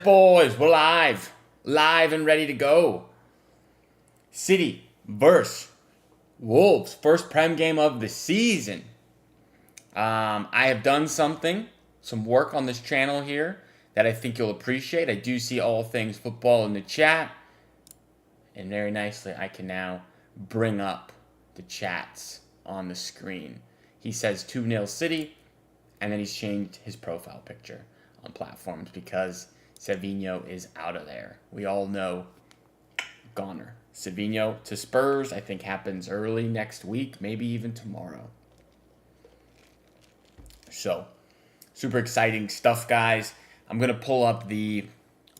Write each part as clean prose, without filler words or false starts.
Boys, we're live and ready to go. City versus Wolves, first Prem game of the season. I have done some work on this channel here that I think you'll appreciate. I do see all things football in the chat, and very nicely I can now bring up the chats on the screen. He says 2-0 City, and then he's changed his profile picture on platforms because Savinho is out of there. We all know goner. Savinho to Spurs, I think, happens early next week, maybe even tomorrow. So, super exciting stuff, guys. I'm going to pull up the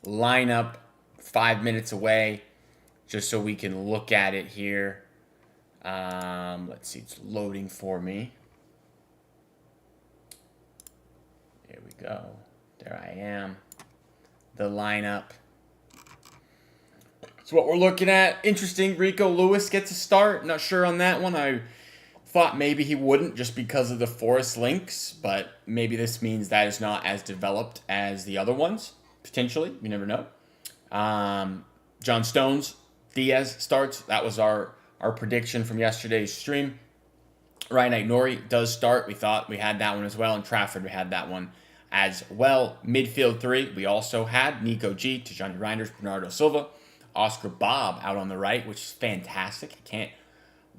lineup 5 minutes away just so we can look at it here. Let's see, it's loading for me. Here we go. There I am. The lineup. That's what we're looking at. Interesting. Rico Lewis gets a start. Not sure on that one. I thought maybe he wouldn't just because of the Forest links, but maybe this means that is not as developed as the other ones. Potentially. You never know. John Stones, Diaz starts. That was our prediction from yesterday's stream. Ryan Aït-Nouri does start. We thought we had that one as well. And Trafford, we had that one as well. Midfield three, we also had Nico G, Tijani Reinders, Bernardo Silva, Oscar Bob out on the right, which is fantastic. I can't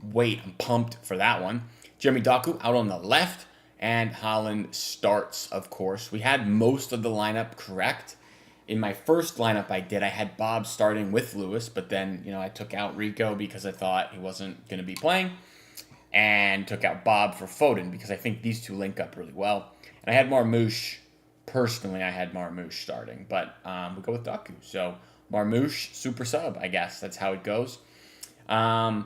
wait. I'm pumped for that one. Jeremy Doku out on the left, and Haaland starts, of course. We had most of the lineup correct. In my first lineup I had Bob starting with Lewis, but then, I took out Rico because I thought he wasn't going to be playing, and took out Bob for Foden because I think these two link up really well. And I had Marmoush. Personally, I had Marmoush starting, but we'll go with Doku. So Marmoush, super sub, I guess. That's how it goes. All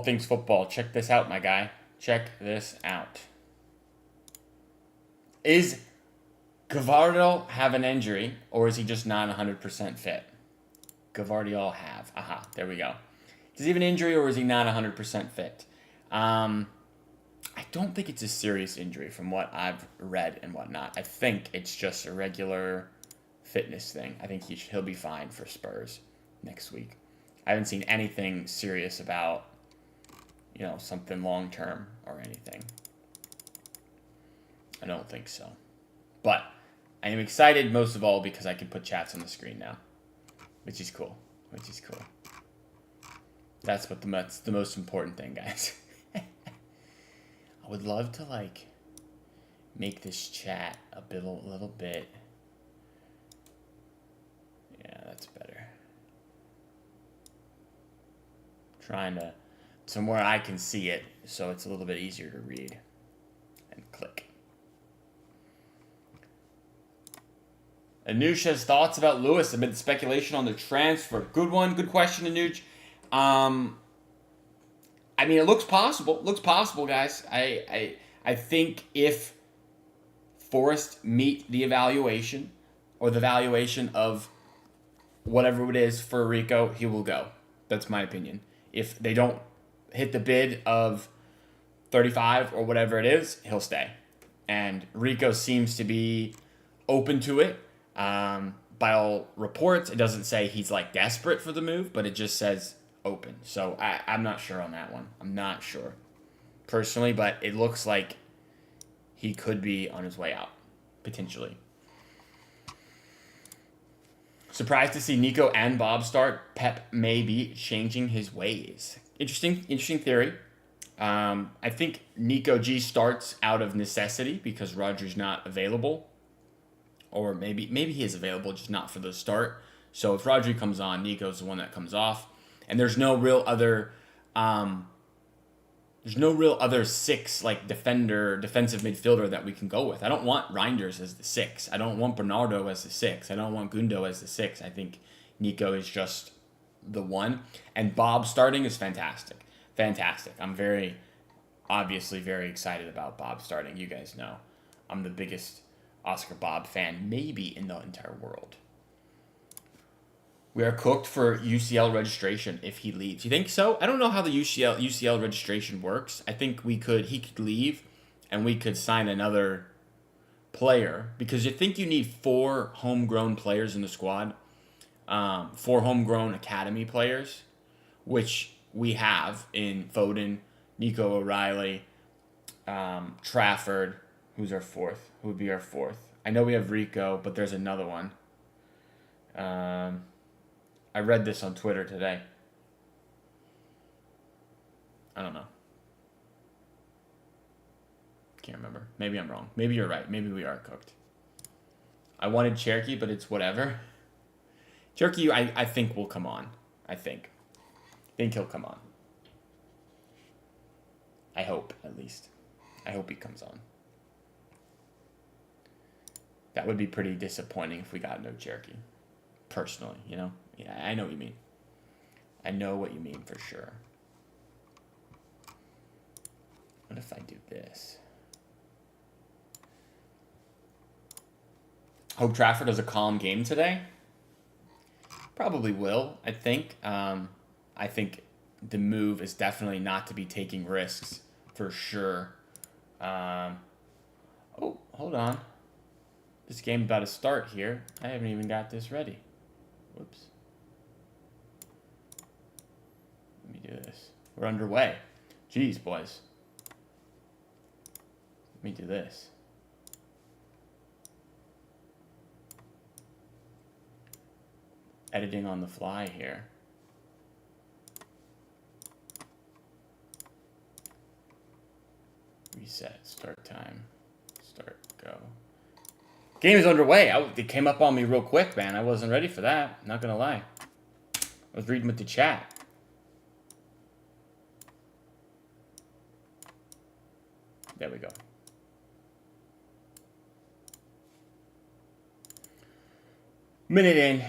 things football. Check this out, my guy. Check this out. Is Gvardiol have an injury, or is he just not 100% fit? Gvardiol have. Aha, there we go. Does he have an injury, or is he not 100% fit? I don't think it's a serious injury from what I've read and whatnot. I think it's just a regular fitness thing. I think he'll be fine for Spurs next week. I haven't seen anything serious about, something long-term or anything. I don't think so. But I am excited most of all because I can put chats on the screen now, which is cool. That's the most important thing, guys. I would love to make this chat a little bit. Yeah, that's better. Trying to somewhere I can see it so it's a little bit easier to read. And click. Anush has thoughts about Lewis amid speculation on the transfer. Good one. Good question, Anush. It looks possible. Looks possible, guys. I think if Forest meet the evaluation or the valuation of whatever it is for Rico, he will go. That's my opinion. If they don't hit the bid of 35 or whatever it is, he'll stay. And Rico seems to be open to it. By all reports, it doesn't say he's desperate for the move, but it just says open. So I'm not sure on that one. I'm not sure personally, but it looks like he could be on his way out, potentially. Surprised to see Nico and Bob start. Pep may be changing his ways. Interesting theory. I think Nico G starts out of necessity because Rodri's not available. Or maybe he is available, just not for the start. So if Rodri comes on, Nico's the one that comes off. And there's no real other six defensive midfielder that we can go with. I don't want Reinders as the 6. I don't want Bernardo as the 6. I don't want Gundo as the 6. I think Nico is just the one. And Bob starting is fantastic. Fantastic. I'm obviously very excited about Bob starting. You guys know I'm the biggest Oscar Bob fan maybe in the entire world. We are cooked for UCL registration if he leaves. You think so? I don't know how the UCL registration works. I think he could leave, and we could sign another player, because you think you need 4 homegrown players in the squad, 4 homegrown academy players, which we have in Foden, Nico O'Reilly, Trafford. Who's our fourth? Who would be our fourth? I know we have Rico, but there's another one. I read this on Twitter today. I don't know. Can't remember. Maybe I'm wrong. Maybe you're right. Maybe we are cooked. I wanted Cherokee, but it's whatever. Cherokee, I think will come on. I think he'll come on. I hope, at least. I hope he comes on. That would be pretty disappointing if we got no Cherokee. Personally, you know? Yeah, I know what you mean. I know what you mean for sure. What if I do this? Hope Trafford has a calm game today. Probably will, I think. I think the move is definitely not to be taking risks, for sure. Oh, hold on. This game's about to start here. I haven't even got this ready. Whoops. Let me do this. We're underway. Jeez, boys. Let me do this. Editing on the fly here. Reset. Start time. Start. Go. Game is underway. It came up on me real quick, man. I wasn't ready for that. Not gonna lie. I was reading with the chat. There we go. Minute in.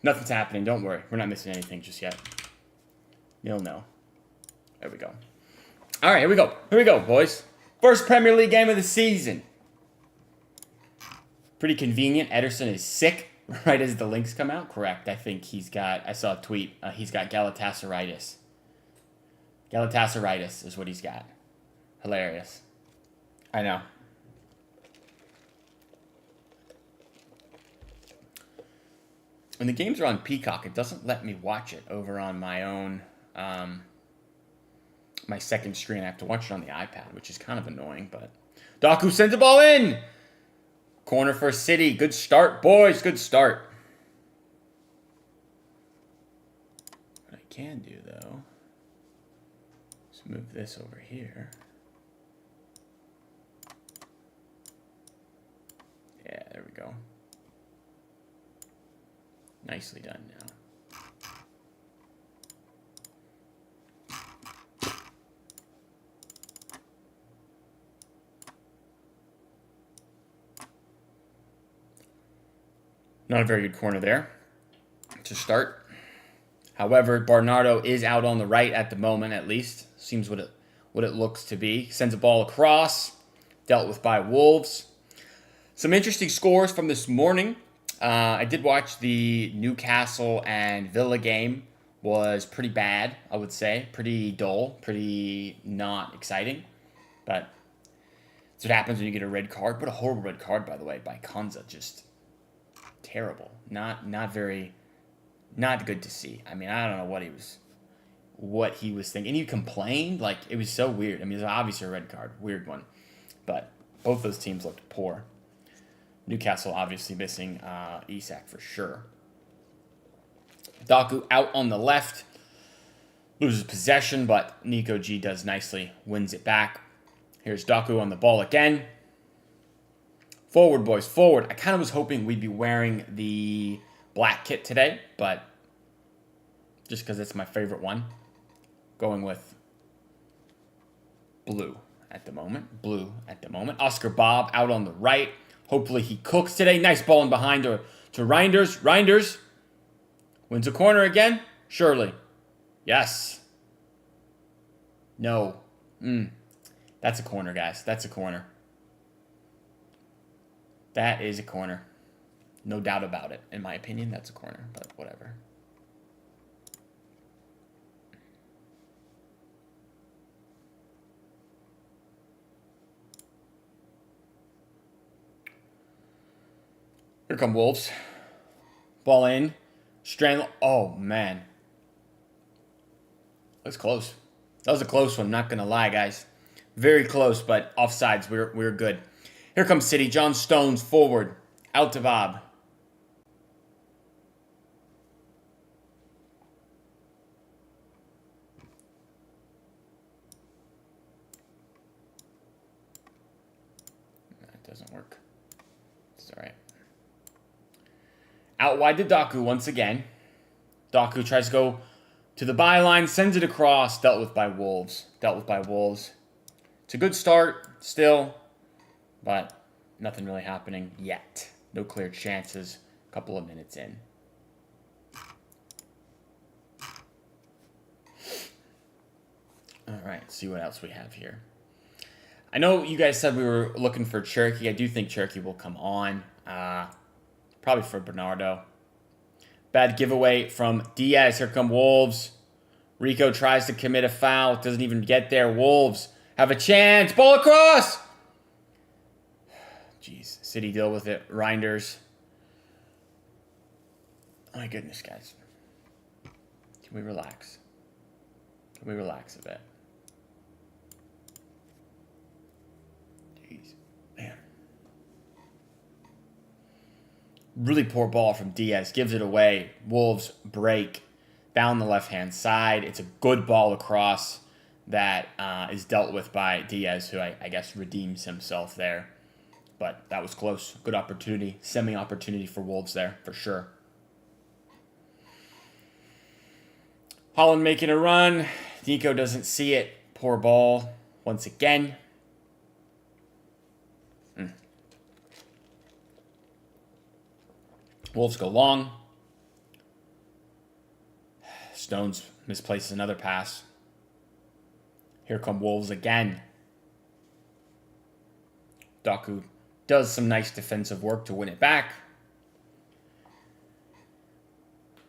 Nothing's happening. Don't worry. We're not missing anything just yet. 0-0. There we go. All right, here we go. Here we go, boys. First Premier League game of the season. Pretty convenient. Ederson is sick right as the links come out. Correct. I think he's got, I saw a tweet, he's got Galatasaray. Galatasaray is what he's got. Hilarious. I know. When the games are on Peacock, it doesn't let me watch it over on my own, my second screen. I have to watch it on the iPad, which is kind of annoying, but Doku sends the ball in. Corner for City. Good start, boys. Good start. What I can do, though, is move this over here. Yeah, there we go. Nicely done now. Not a very good corner there to start. However, Bernardo is out on the right at the moment, at least. Seems what it looks to be. Sends a ball across. Dealt with by Wolves. Some interesting scores from this morning. I did watch the Newcastle and Villa game. Was pretty bad, I would say. Pretty dull. Pretty not exciting. But that's what happens when you get a red card. What a horrible red card, by the way, by Konza. Just terrible. Not good to see. I mean, I don't know what he was thinking. And he complained. Like, it was so weird. I mean, it's obviously a red card. Weird one. But both those teams looked poor. Newcastle obviously missing Isak for sure. Doku out on the left. Loses possession, but Nico G does nicely. Wins it back. Here's Doku on the ball again. Forward, boys, forward. I kind of was hoping we'd be wearing the black kit today, but just because it's my favorite one, going with blue at the moment. Blue at the moment. Oscar Bob out on the right. Hopefully he cooks today. Nice ball in behind to Reinders. Reinders wins a corner again. Surely. Yes. No. That's a corner, guys. That's a corner. That is a corner. No doubt about it. In my opinion, that's a corner, but whatever. Here come Wolves. Ball in. Strand. Oh, man. That's close. That was a close one, not going to lie, guys. Very close, but offsides. We're good. Here comes City. John Stones forward. Out to Bob. That doesn't work. It's all right. Out wide to Doku once again. Doku tries to go to the byline, sends it across. Dealt with by Wolves. Dealt with by Wolves. It's a good start still, but nothing really happening yet. No clear chances. A couple of minutes in. All right, let's see what else we have here. I know you guys said we were looking for Cherokee. I do think Cherokee will come on. Probably for Bernardo. Bad giveaway from Diaz. Here come Wolves. Rico tries to commit a foul. Doesn't even get there. Wolves have a chance. Ball across. Jeez. City deal with it. Reinders. Oh my goodness, guys. Can we relax? Can we relax a bit? Jeez. Man. Really poor ball from Diaz. Gives it away. Wolves break down the left-hand side. It's a good ball across that is dealt with by Diaz, who I guess redeems himself there. But that was close. Good opportunity. Semi-opportunity for Wolves there, for sure. Holland making a run. Nico doesn't see it. Poor ball once again. Wolves go long. Stones misplaces another pass. Here come Wolves again. Doku does some nice defensive work to win it back.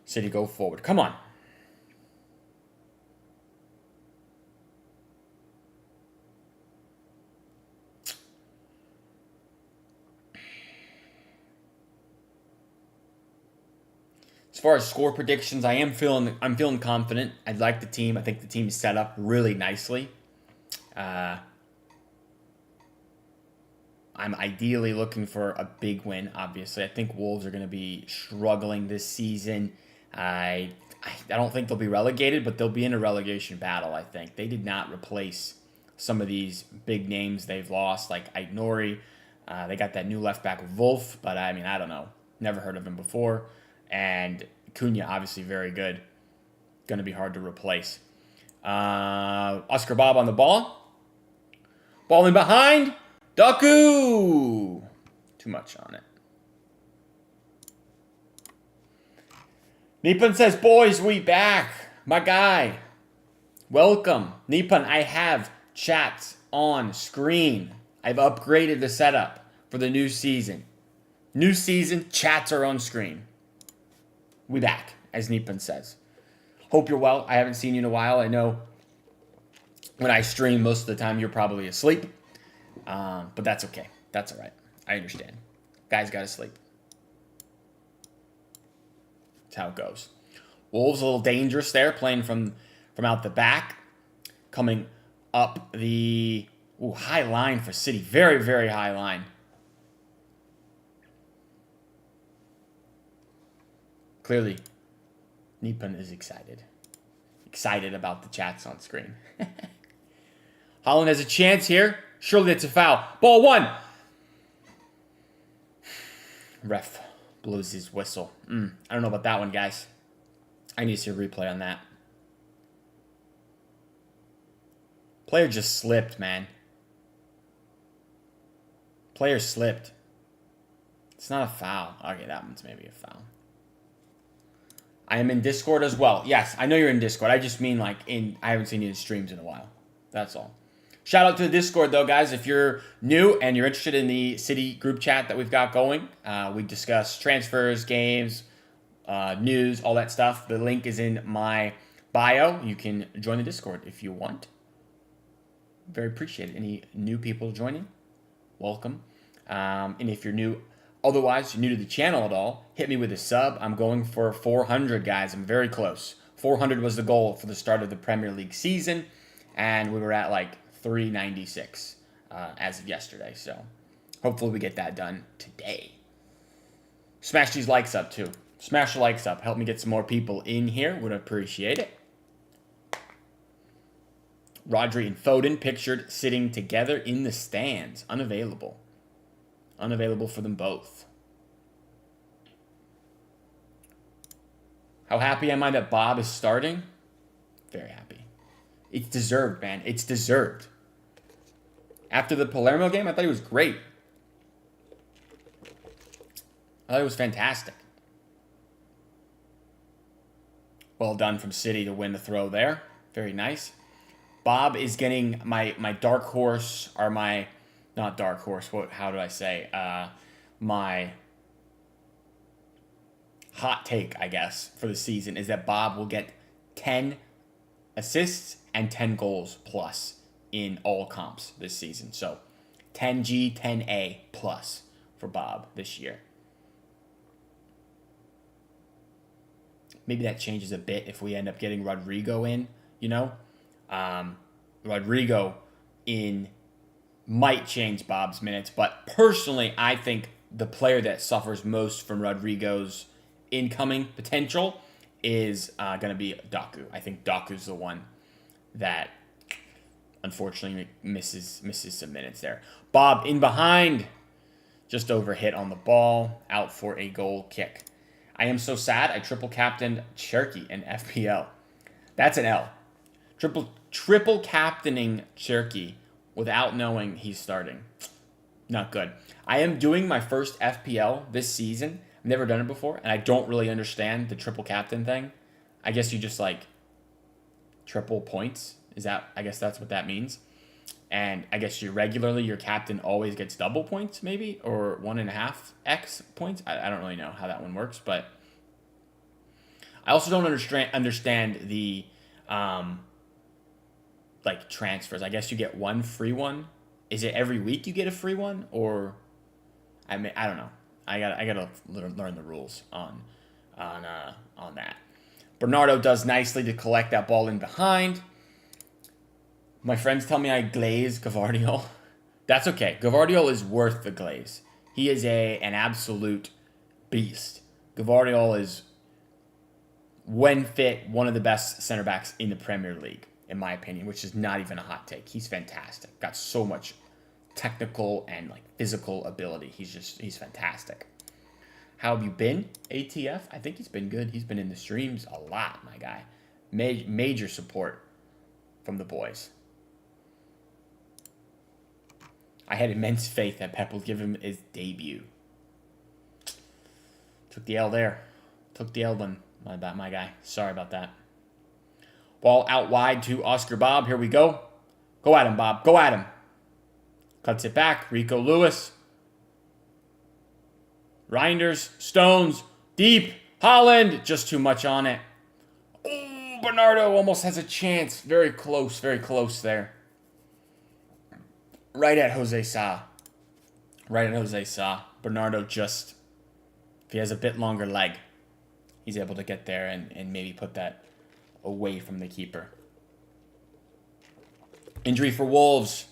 City go forward. Come on. As far as score predictions, I'm feeling confident. I like the team. I think the team is set up really nicely. I'm ideally looking for a big win, obviously. I think Wolves are going to be struggling this season. I don't think they'll be relegated, but they'll be in a relegation battle, I think. They did not replace some of these big names they've lost, like Aït-Nouri. They got that new left back, Wolf, but I mean, I don't know. Never heard of him before. And Cunha, obviously very good. Going to be hard to replace. Oscar Bob on the ball. Ball in behind. Doku! Too much on it. Nippon says, boys, we back. My guy. Welcome. Nippon, I have chats on screen. I've upgraded the setup for the new season. New season, chats are on screen. We back, as Nippon says. Hope you're well. I haven't seen you in a while. I know when I stream, most of the time you're probably asleep. But that's okay. That's all right. I understand. Guys got to sleep. That's how it goes. Wolves a little dangerous there, playing from out the back. Coming up the high line for City. Very, very high line. Clearly, Nippon is excited. Excited about the chats on screen. Holland has a chance here. Surely it's a foul. Ball one. Ref blows his whistle. I don't know about that one, guys. I need to see a replay on that. Player just slipped, man. Player slipped. It's not a foul. Okay, that one's maybe a foul. I am in Discord as well. Yes, I know you're in Discord. I just mean I haven't seen you in streams in a while. That's all. Shout out to the Discord, though, guys. If you're new and you're interested in the City group chat that we've got going, we discuss transfers, games, news, all that stuff. The link is in my bio. You can join the Discord if you want. Very appreciate it. Any new people joining, welcome. And if you're new, Otherwise, if you're new to the channel at all, hit me with a sub. I'm going for 400, guys. I'm very close. 400 was the goal for the start of the Premier League season, and we were at like 396 as of yesterday. So hopefully we get that done today. Smash these likes up, too. Smash the likes up. Help me get some more people in here. Would appreciate it. Rodri and Foden pictured sitting together in the stands. Unavailable. Unavailable for them both. How happy am I that Bob is starting? Very happy. It's deserved, man. It's deserved. After the Palermo game, I thought he was great. I thought it was fantastic. Well done from City to win the throw there. Very nice. Bob is getting my dark horse, or my, not dark horse, how do I say? My hot take, I guess, for the season is that Bob will get 10 assists and 10 goals plus in all comps this season. So 10G, 10A plus for Bob this year. Maybe that changes a bit if we end up getting Rodrigo in, you know? Rodrigo in might change Bob's minutes, but personally, I think the player that suffers most from Rodrigo's incoming potential is going to be Doku. I think Doku's the one that unfortunately misses some minutes there. Bob in behind, just overhit on the ball, out for a goal kick. I am so sad. I triple captained Cherky in FPL. That's an L. Triple captaining Cherky without knowing he's starting. Not good. I am doing my first FPL this season. I've never done it before, and I don't really understand the triple captain thing. I guess you just like triple points. I guess that's what that means. And I guess your captain always gets double points, maybe, or 1.5x points. I don't really know how that one works, but I also don't understand the like transfers. I guess you get one free one. Is it every week you get a free one, or I don't know. I gotta learn the rules on that. Bernardo does nicely to collect that ball in behind. My friends tell me I glaze Gavardiol. That's okay. Gavardiol is worth the glaze. He is an absolute beast. Gavardiol is, when fit, one of the best center backs in the Premier League, in my opinion, which is not even a hot take. He's fantastic. Got so much technical and like physical ability. He's fantastic. How have you been, ATF? I think he's been good. He's been in the streams a lot, my guy. Major support from the boys. I had immense faith that Pep would give him his debut. Took the L there. Took the L one, my guy. Sorry about that. Ball out wide to Oscar Bob. Here we go. Go at him, Bob. Go at him. Cuts it back. Rico Lewis. Reinders. Stones. Deep. Holland. Just too much on it. Oh, Bernardo almost has a chance. Very close there. Right at Jose Sa. Bernardo just, if he has a bit longer leg, he's able to get there and maybe put that away from the keeper. Injury for Wolves.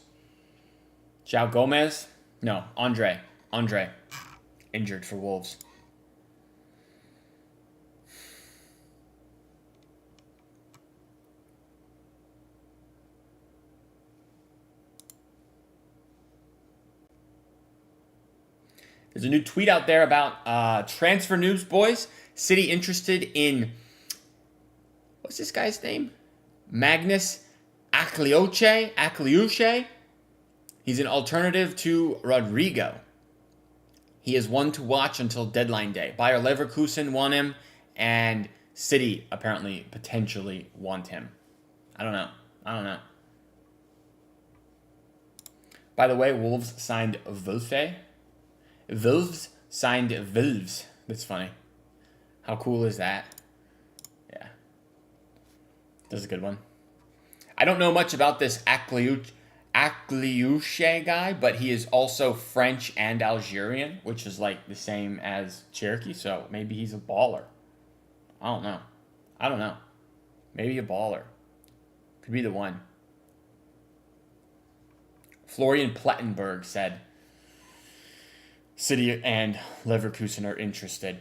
João Gomez? No, Andre. Injured for Wolves. There's a new tweet out there about transfer news, boys. City interested in, what's this guy's name? Magnus Akliuche. He's an alternative to Rodrigo. He is one to watch until deadline day. Bayer Leverkusen want him, and City apparently potentially want him. I don't know. By the way, Wolves signed Wolves signed Wolves. That's funny. How cool is that? Yeah. That's a good one. I don't know much about this Akliouche guy, but he is also French and Algerian, which is like the same as Cherokee, so maybe he's a baller. I don't know. I don't know. Maybe a baller. Could be the one. Florian Plettenberg said City and Leverkusen are interested.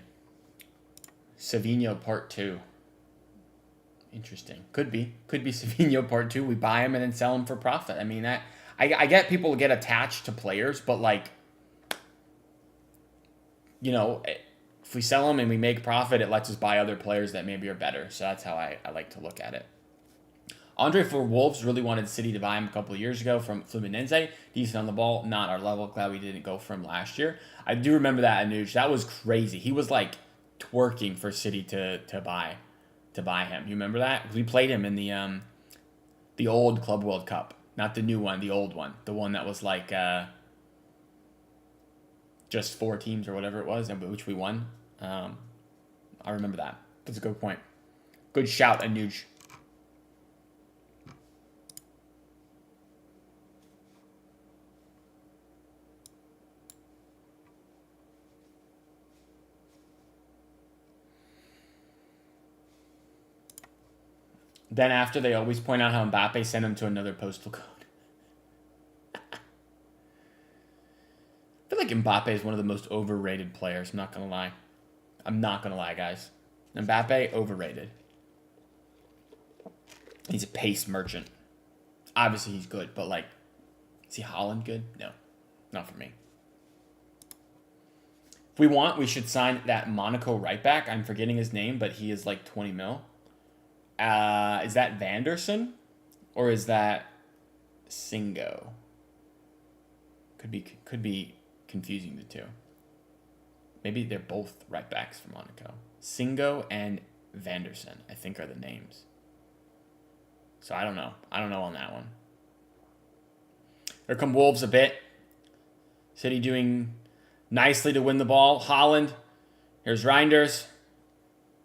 Savinho Part 2. Interesting. Could be. Could be Savinho Part 2. We buy him and then sell him for profit. I mean, I get people get attached to players, but like, you know, if we sell them and we make profit, it lets us buy other players that maybe are better. So that's how I like to look at it. Andre for Wolves really wanted City to buy him a couple of years ago from Fluminense. Decent on the ball, not our level. Glad we didn't go from last year. I do remember that Anuj. That was crazy. He was like twerking for City to buy him. You remember that? We played him in the old Club World Cup, not the new one, the old one, the one that was like just 4 teams or whatever it was, and which we won. I remember that. That's a good point. Good shout, Anuj. Then after, they always point out how Mbappe sent him to another postal code. I feel like Mbappe is one of the most overrated players. I'm not going to lie. I'm not going to lie, guys. Mbappe, overrated. He's a pace merchant. Obviously, he's good, but like, is he Haaland good? No, not for me. If we want, we should sign that Monaco right back. I'm forgetting his name, but he is like 20 mil. Is that Vanderson or is that Singo? Could be confusing the two. Maybe they're both right backs for Monaco. Singo and Vanderson, I think, are the names. So I don't know. I don't know on that one. Here come Wolves a bit. City doing nicely to win the ball. Haaland. Here's Reinders.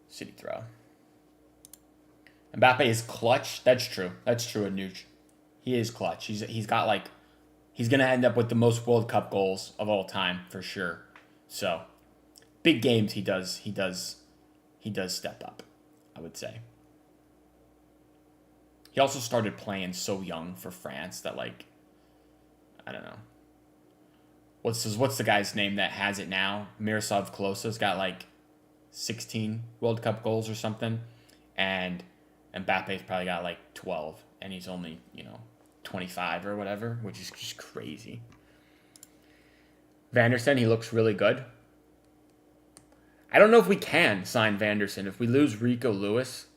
City throw. Mbappe is clutch. That's true. That's true, Anuj. He is clutch. He's got like, he's gonna end up with the most World Cup goals of all time for sure. So, big games he does step up, I would say. He also started playing so young for France that like, I don't know. What's the guy's name that has it now? Miroslav Klose's got like 16 World Cup goals or something, and Mbappe's probably got like 12, and he's only, 25 or whatever, which is just crazy. Vanderson, he looks really good. I don't know if we can sign Vanderson. If we lose Rico Lewis,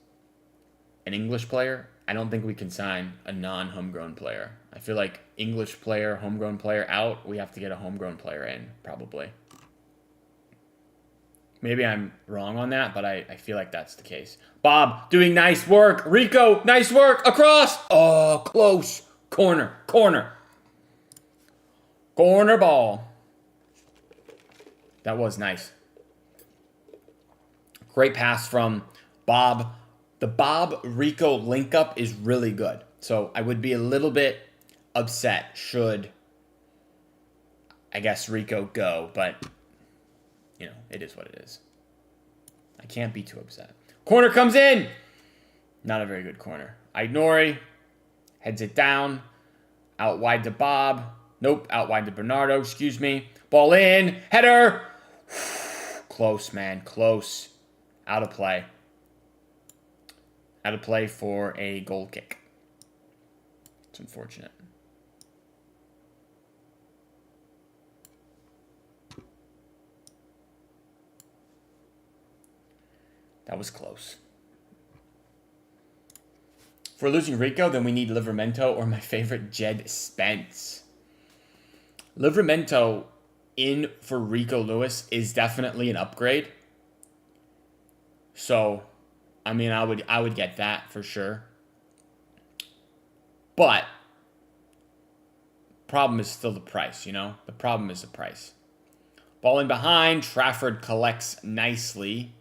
an English player, I don't think we can sign a non-homegrown player. I feel like English player, homegrown player out, we have to get a homegrown player in, probably. Maybe I'm wrong on that, but I feel like that's the case. Bob, doing nice work. Rico, nice work. Across. Oh, close. Corner. Corner ball. That was nice. Great pass from Bob. The Bob-Rico link-up is really good. So I would be a little bit upset should, I guess, Rico go, but it is what it is. I can't be too upset. Corner comes in. Not a very good corner. Aït-Nouri heads it down. Out wide to Bob. Nope, out wide to Bernardo, excuse me. Ball in. Header. Close, man. Close. Out of play. Out of play for a goal kick. It's unfortunate. That was close. If we're losing Rico, then we need Livramento or my favorite, Jed Spence. Livramento in for Rico Lewis is definitely an upgrade. So, I mean, I would get that for sure. But problem is still the price, The problem is the price. Ball in behind. Trafford collects nicely.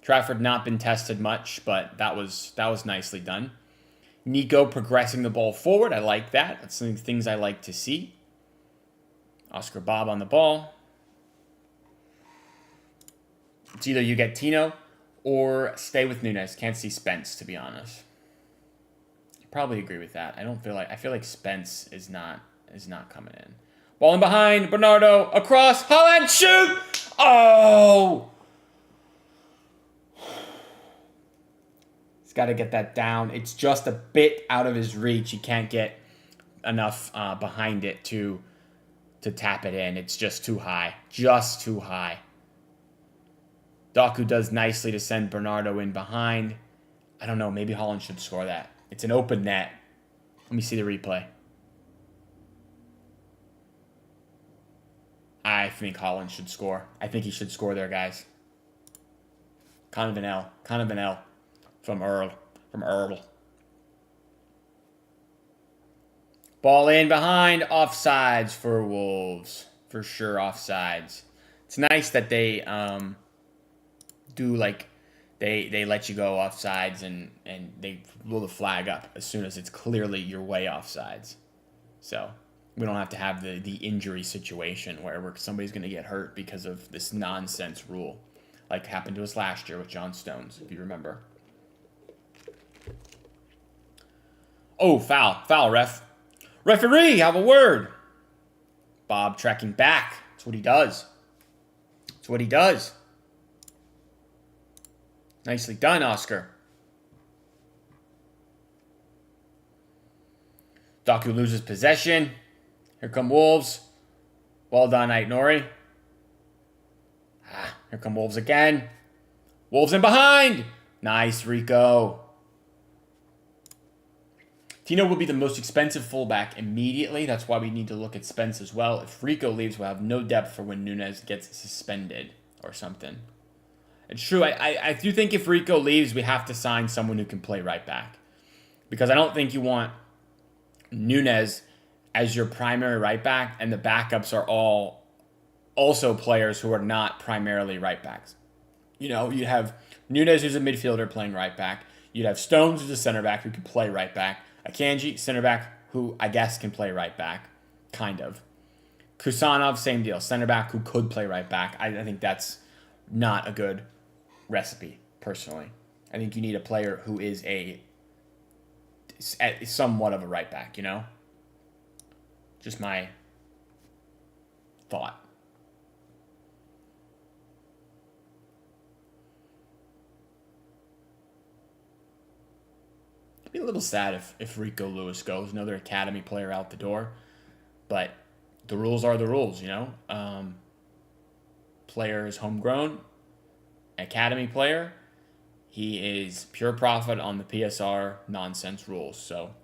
Trafford not been tested much, but that was nicely done. Nico progressing the ball forward. I like that. That's some things I like to see. Oscar Bob on the ball. It's either you get Tino or stay with Nunez. Can't see Spence, to be honest. Probably agree with that. I feel like Spence is not coming in. Ball in behind, Bernardo across, Holland, shoot! Oh! He's got to get that down. It's just a bit out of his reach. He can't get enough behind it to tap it in. It's just too high. Just too high. Doku does nicely to send Bernardo in behind. I don't know. Maybe Holland should score that. It's an open net. Let me see the replay. I think Holland should score. I think he should score there, guys. Kind of an L. Kind of an L from Earl. Ball in behind. Offsides for Wolves. For sure, offsides. It's nice that they do like they let you go offsides and they blow the flag up as soon as it's clearly your way offsides. So we don't have to have the injury situation where somebody's going to get hurt because of this nonsense rule, like happened to us last year with John Stones, if you remember. Oh, foul, ref. Referee, have a word. Bob tracking back. That's what he does. That's what he does. Nicely done, Oscar. Doku loses possession. Here come Wolves. Well done, Aït-Nouri. Here come Wolves again. Wolves in behind. Nice, Rico. Tino will be the most expensive fullback immediately. That's why we need to look at Spence as well. If Rico leaves, we'll have no depth for when Nunez gets suspended or something. It's true. I do think if Rico leaves, we have to sign someone who can play right back. Because I don't think you want Nunez as your primary right back, and the backups are all also players who are not primarily right backs. You know, you'd have Nunez, who's a midfielder, playing right back. You'd have Stones, who's a center back, who can play right back. Akanji, center back, who I guess can play right back. Kind of. Kusanov, same deal. Center back who could play right back. I think that's not a good recipe, personally. I think you need a player who is somewhat of a right back, you know? Just my thought. It'd be a little sad if Rico Lewis goes, another academy player out the door. But the rules are the rules, you know? Player is homegrown. Academy player, he is pure profit on the PSR nonsense rules. So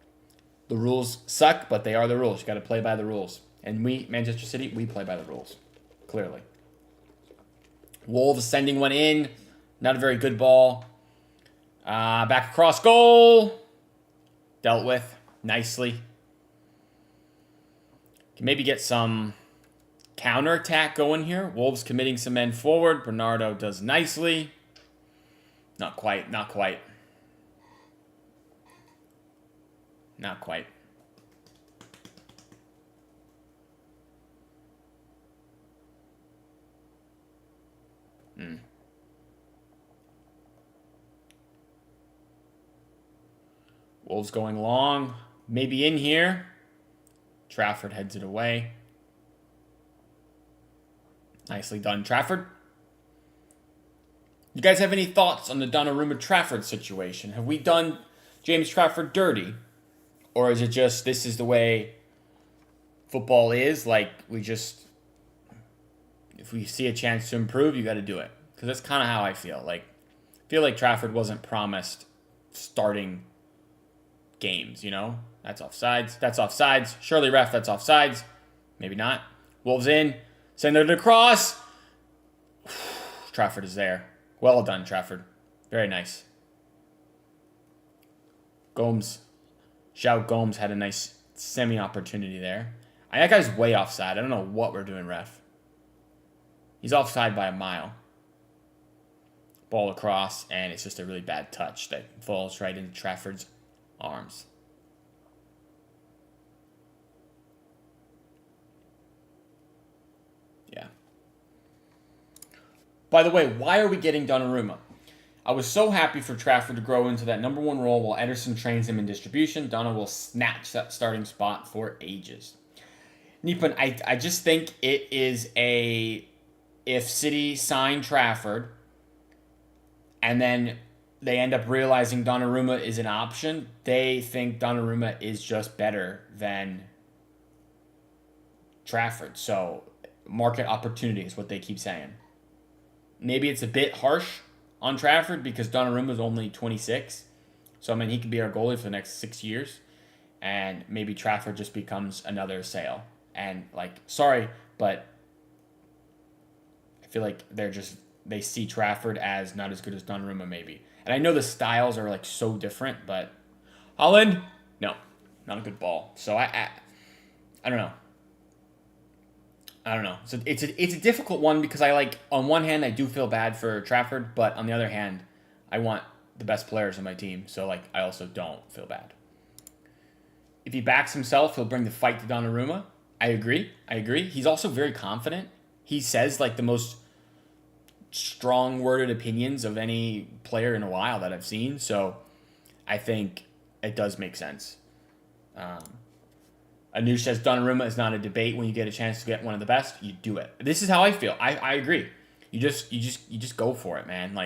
the rules suck, but they are the rules. You got to play by the rules. And we, Manchester City, we play by the rules, clearly. Wolves sending one in. Not a very good ball. Back across goal. Dealt with nicely. Can maybe get some counterattack going here. Wolves committing some men forward. Bernardo does nicely. Not quite. Not quite. Not quite. Wolves going long. Maybe in here. Trafford heads it away. Nicely done, Trafford. You guys have any thoughts on the Donnarumma Trafford situation? Have we done James Trafford dirty? Or is it just this is the way football is? Like, if we see a chance to improve, you got to do it. Because that's kind of how I feel. Like, I feel like Trafford wasn't promised starting games, you know? That's offsides. That's offsides. Surely, ref, that's offsides. Maybe not. Wolves in. Send it across. Trafford is there. Well done, Trafford. Very nice. Gomes. João Gomes had a nice semi-opportunity there. That guy's way offside. I don't know what we're doing, ref. He's offside by a mile. Ball across, and it's just a really bad touch that falls right into Trafford's arms. By the way, why are we getting Donnarumma? I was so happy for Trafford to grow into that number 1 role while Ederson trains him in distribution. Donna will snatch that starting spot for ages. Nipan, I just think it is if City sign Trafford and then they end up realizing Donnarumma is an option, they think Donnarumma is just better than Trafford. So market opportunity is what they keep saying. Maybe it's a bit harsh on Trafford because Donnarumma is only 26. So, I mean, he could be our goalie for the next 6 years. And maybe Trafford just becomes another sale. And, like, sorry, but I feel like they see Trafford as not as good as Donnarumma maybe. And I know the styles are, like, so different, but Holland, no, not a good ball. So, I don't know. I don't know. So it's a difficult one because on one hand I do feel bad for Trafford, but on the other hand, I want the best players on my team. So I also don't feel bad. If he backs himself, he'll bring the fight to Donnarumma. I agree. He's also very confident. He says the most strong-worded opinions of any player in a while that I've seen. So I think it does make sense. Anush says Donnarumma is not a debate. When you get a chance to get one of the best, you do it. This is how I feel. I agree. You just go for it, man.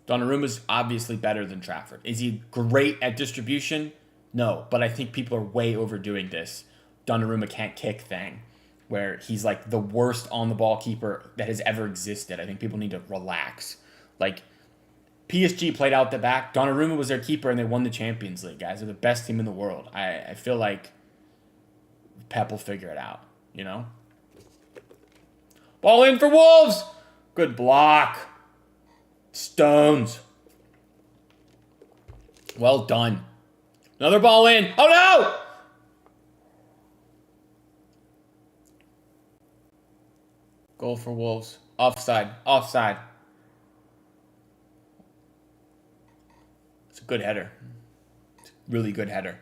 Donnarumma's obviously better than Trafford. Is he great at distribution? No, but I think people are way overdoing this Donnarumma can't kick thing, where he's the worst on the ball keeper that has ever existed. I think people need to relax. PSG played out the back. Donnarumma was their keeper, and they won the Champions League. Guys, they're the best team in the world. I feel like Pep will figure it out, you know? Ball in for Wolves! Good block. Stones. Well done. Another ball in. Oh, no! Goal for Wolves. Offside. It's a good header. It's a really good header.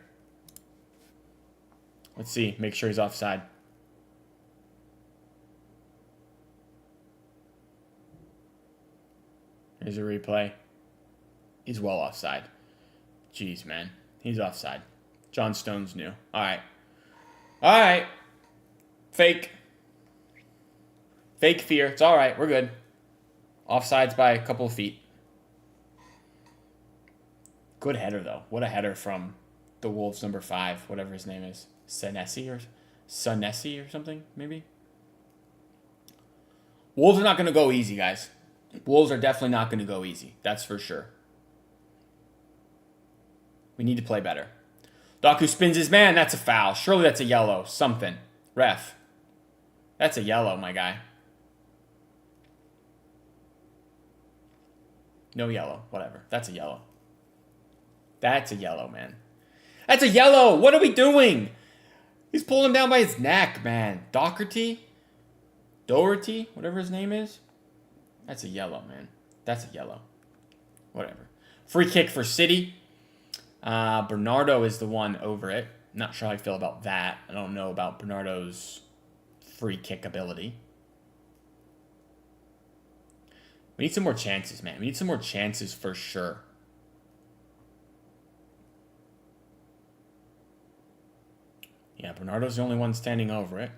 Let's see. Make sure he's offside. Here's a replay. He's well offside. Jeez, man. He's offside. John Stones knew. All right. Fake fear. It's all right. We're good. Offsides by a couple of feet. Good header, though. What a header from the Wolves number 5, whatever his name is. Senesi or something, maybe? Wolves are not going to go easy, guys. Wolves are definitely not going to go easy. That's for sure. We need to play better. Doku spins his man. That's a foul. Surely that's a yellow. Something. Ref. That's a yellow, my guy. No yellow. Whatever. That's a yellow. That's a yellow, man. That's a yellow. What are we doing? He's pulling him down by his neck, man. Doherty, whatever his name is. That's a yellow, man. That's a yellow. Whatever. Free kick for City. Bernardo is the one over it. Not sure how I feel about that. I don't know about Bernardo's free kick ability. We need some more chances, man. We need some more chances for sure. Yeah, Bernardo's the only one standing over it.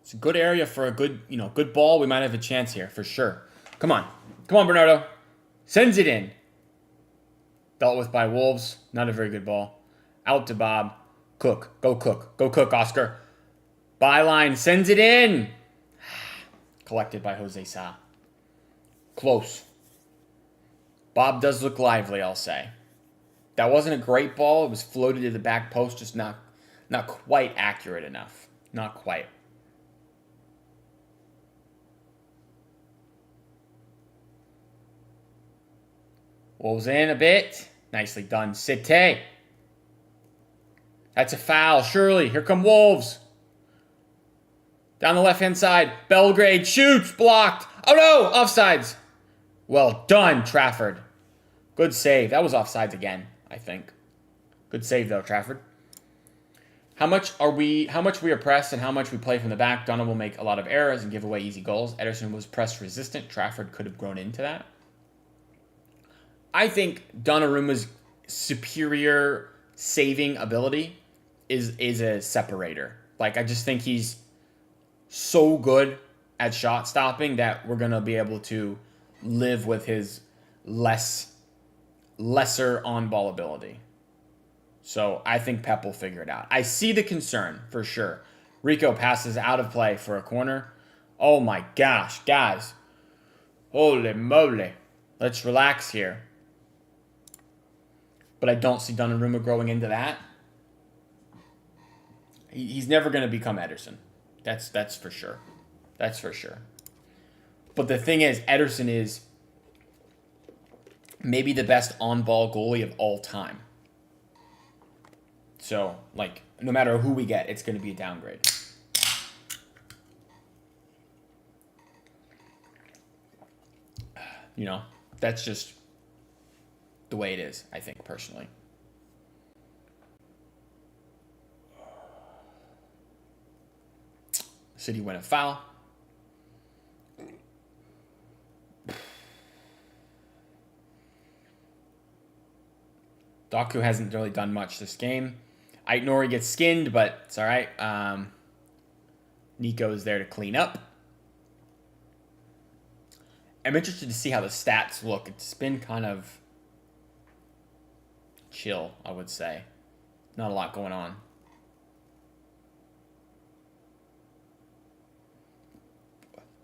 It's a good area for a good ball. We might have a chance here for sure. Come on, Bernardo. Sends it in. Dealt with by Wolves. Not a very good ball. Out to Bob. Cook. Go Cook, Oscar. Byline sends it in. Collected by Jose Sa. Close. Bob does look lively, I'll say. That wasn't a great ball. It was floated to the back post, just not quite accurate enough. Not quite. Wolves in a bit. Nicely done. Cité. That's a foul, surely. Here come Wolves. Down the left-hand side. Belgrade shoots. Blocked. Oh, no. Offsides. Well done, Trafford. Good save. That was offsides again, I think. Good save, though, Trafford. How much we are pressed and how much we play from the back. Donna will make a lot of errors and give away easy goals. Ederson was press resistant. Trafford could have grown into that. I think Donnarumma's superior saving ability is a separator. Like, I just think he's so good at shot stopping that we're gonna be able to live with his lesser on ball ability. So I think Pep will figure it out. I see the concern for sure. Rico passes out of play for a corner. Oh my gosh, guys. Holy moly. Let's relax here. But I don't see Donnarumma growing into that. He's never going to become Ederson. That's for sure. That's for sure. But the thing is, Ederson is maybe the best on-ball goalie of all time. So, like, no matter who we get, it's going to be a downgrade. You know, that's just the way it is, I think, personally. City win a foul. Doku hasn't really done much this game. Aït-Nouri gets skinned, but it's all right. Nico is there to clean up. I'm interested to see how the stats look. It's been kind of chill, I would say. Not a lot going on.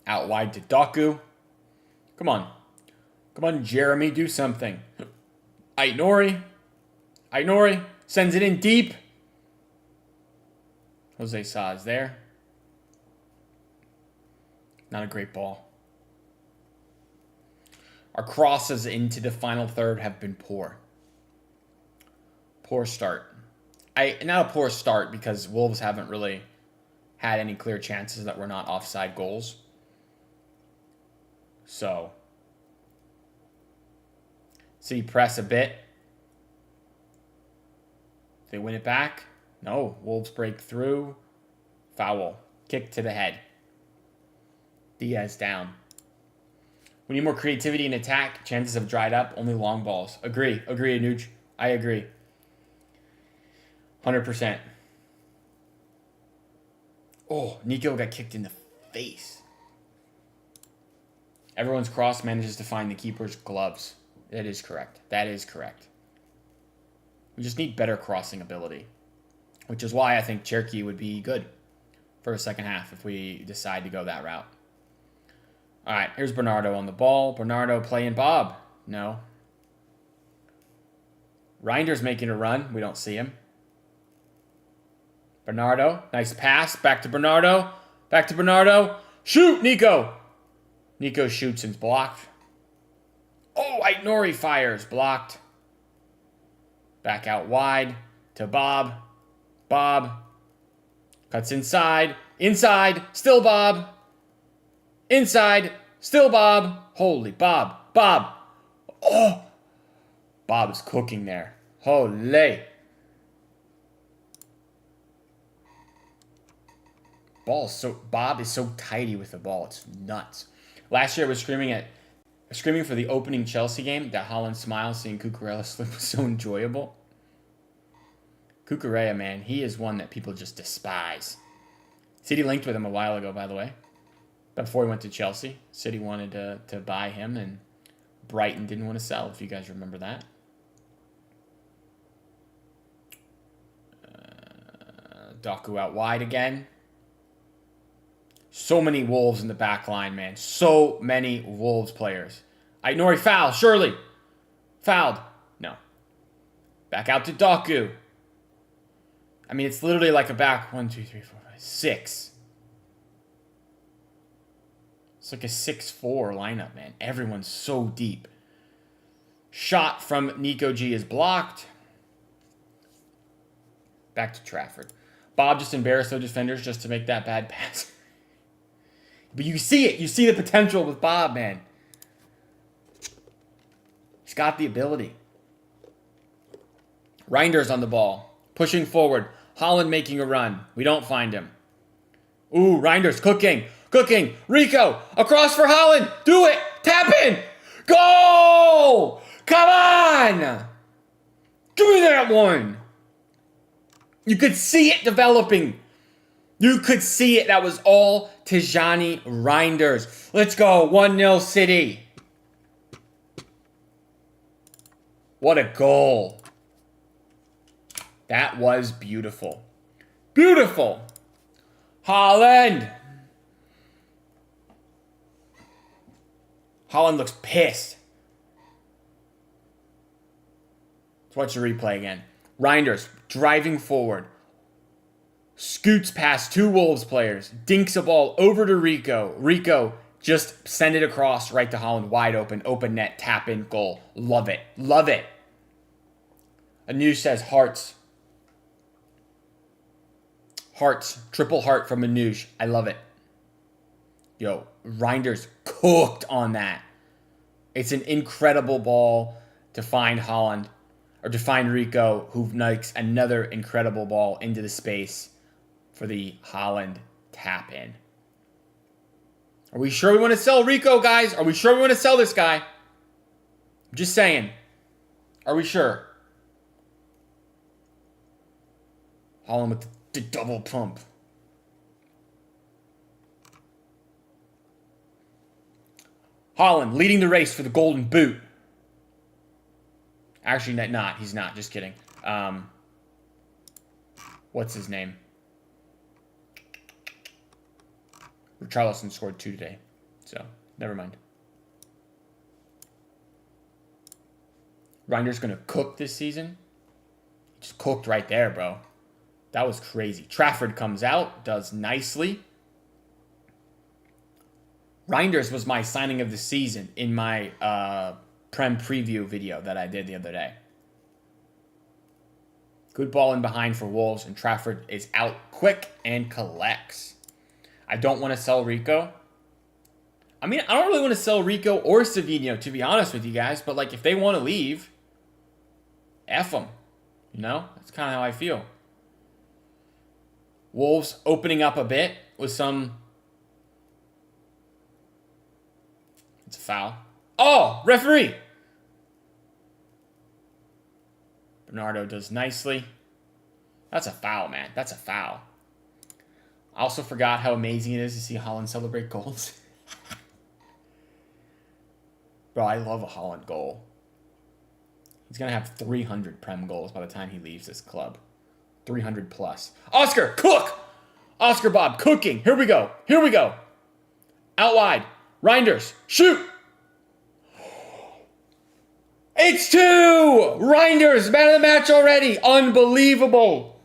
Out wide to Doku. Come on. Come on, Jeremy, do something. Aït-Nouri. Aït-Nouri sends it in deep. Jose Sa is there. Not a great ball. Our crosses into the final third have been poor. Poor start. Not a poor start because Wolves haven't really had any clear chances that were not offside goals. So, City press a bit. They win it back. No, Wolves break through. Foul. Kick to the head. Diaz down. We need more creativity in attack. Chances have dried up. Only long balls. Agree, Anuj. I agree. 100%. Oh, Nico got kicked in the face. Everyone's cross manages to find the keeper's gloves. That is correct. That is correct. We just need better crossing ability, which is why I think Cherki would be good for a second half if we decide to go that route. All right, here's Bernardo on the ball. Bernardo playing Bob. No. Reinder's making a run. We don't see him. Bernardo, nice pass. Back to Bernardo. Back to Bernardo. Shoot, Nico. Nico shoots and's blocked. Oh, Aït-Nouri fires. Blocked. Back out wide to Bob. Bob. Cuts inside. Inside. Still Bob. Inside. Still Bob. Holy Bob. Bob. Oh. Bob is cooking there. Holy. Bob is so tidy with the ball. It's nuts. Last year I was screaming for the opening Chelsea game. That Holland smile seeing Cucurella slip was so enjoyable. Cucurella, man, he is one that people just despise. City linked with him a while ago, by the way. Before he went to Chelsea. City wanted to buy him, and Brighton didn't want to sell, if you guys remember that. Doku out wide again. So many Wolves in the back line, man. So many Wolves players. Aït-Nouri foul, surely. Fouled. No. Back out to Doku. I mean, it's literally like a back 1, 2, 3, 4, 5, 6. It's like a 6-4 lineup, man. Everyone's so deep. Shot from Nico G is blocked. Back to Trafford. Bob just embarrassed those defenders just to make that bad pass. But you see it. You see the potential with Bob, man. He's got the ability. Reinder's on the ball. Pushing forward. Haaland making a run. We don't find him. Ooh, Reinders cooking. Cooking. Rico. Across for Haaland. Do it. Tap in. Goal! Come on! Give me that one. You could see it developing. You could see it. That was all Tijani Reinders. Let's go. 1-0 City. What a goal. That was beautiful. Beautiful. Haaland. Haaland looks pissed. Let's watch the replay again. Reinders driving forward. Scoots past two Wolves players. Dinks a ball over to Rico. Rico just send it across right to Haaland. Wide open. Open net. Tap in. Goal. Love it. Love it. Anush says hearts. Hearts. Triple heart from Anush. I love it. Yo, Reinders cooked on that. It's an incredible ball to find Haaland. Or to find Rico, who makes another incredible ball into the space for the Haaland tap in. Are we sure we want to sell Rico, guys? Are we sure we want to sell this guy? I'm just saying. Are we sure? Haaland with the double pump. Haaland leading the race for the golden boot. Actually, not. He's not. Just kidding. What's his name? Watchalong scored 2 today. So, never mind. Reinder's going to cook this season. He just cooked right there, bro. That was crazy. Trafford comes out. Does nicely. Reinders was my signing of the season in my Prem preview video that I did the other day. Good ball in behind for Wolves, and Trafford is out quick and collects. I don't want to sell Rico. I mean, I don't really want to sell Rico or Savinho, to be honest with you guys, but like if they want to leave, F them. You know? That's kind of how I feel. Wolves opening up a bit with some... It's a foul. Oh, referee! Bernardo does nicely. That's a foul, man. That's a foul. I also forgot how amazing it is to see Haaland celebrate goals. Bro, I love a Haaland goal. He's going to have 300 Prem goals by the time he leaves this club. 300 plus. Oscar, cook! Oscar Bob, cooking. Here we go. Here we go. Out wide. Reinders, shoot! It's 2! Reinders, man of the match already. Unbelievable.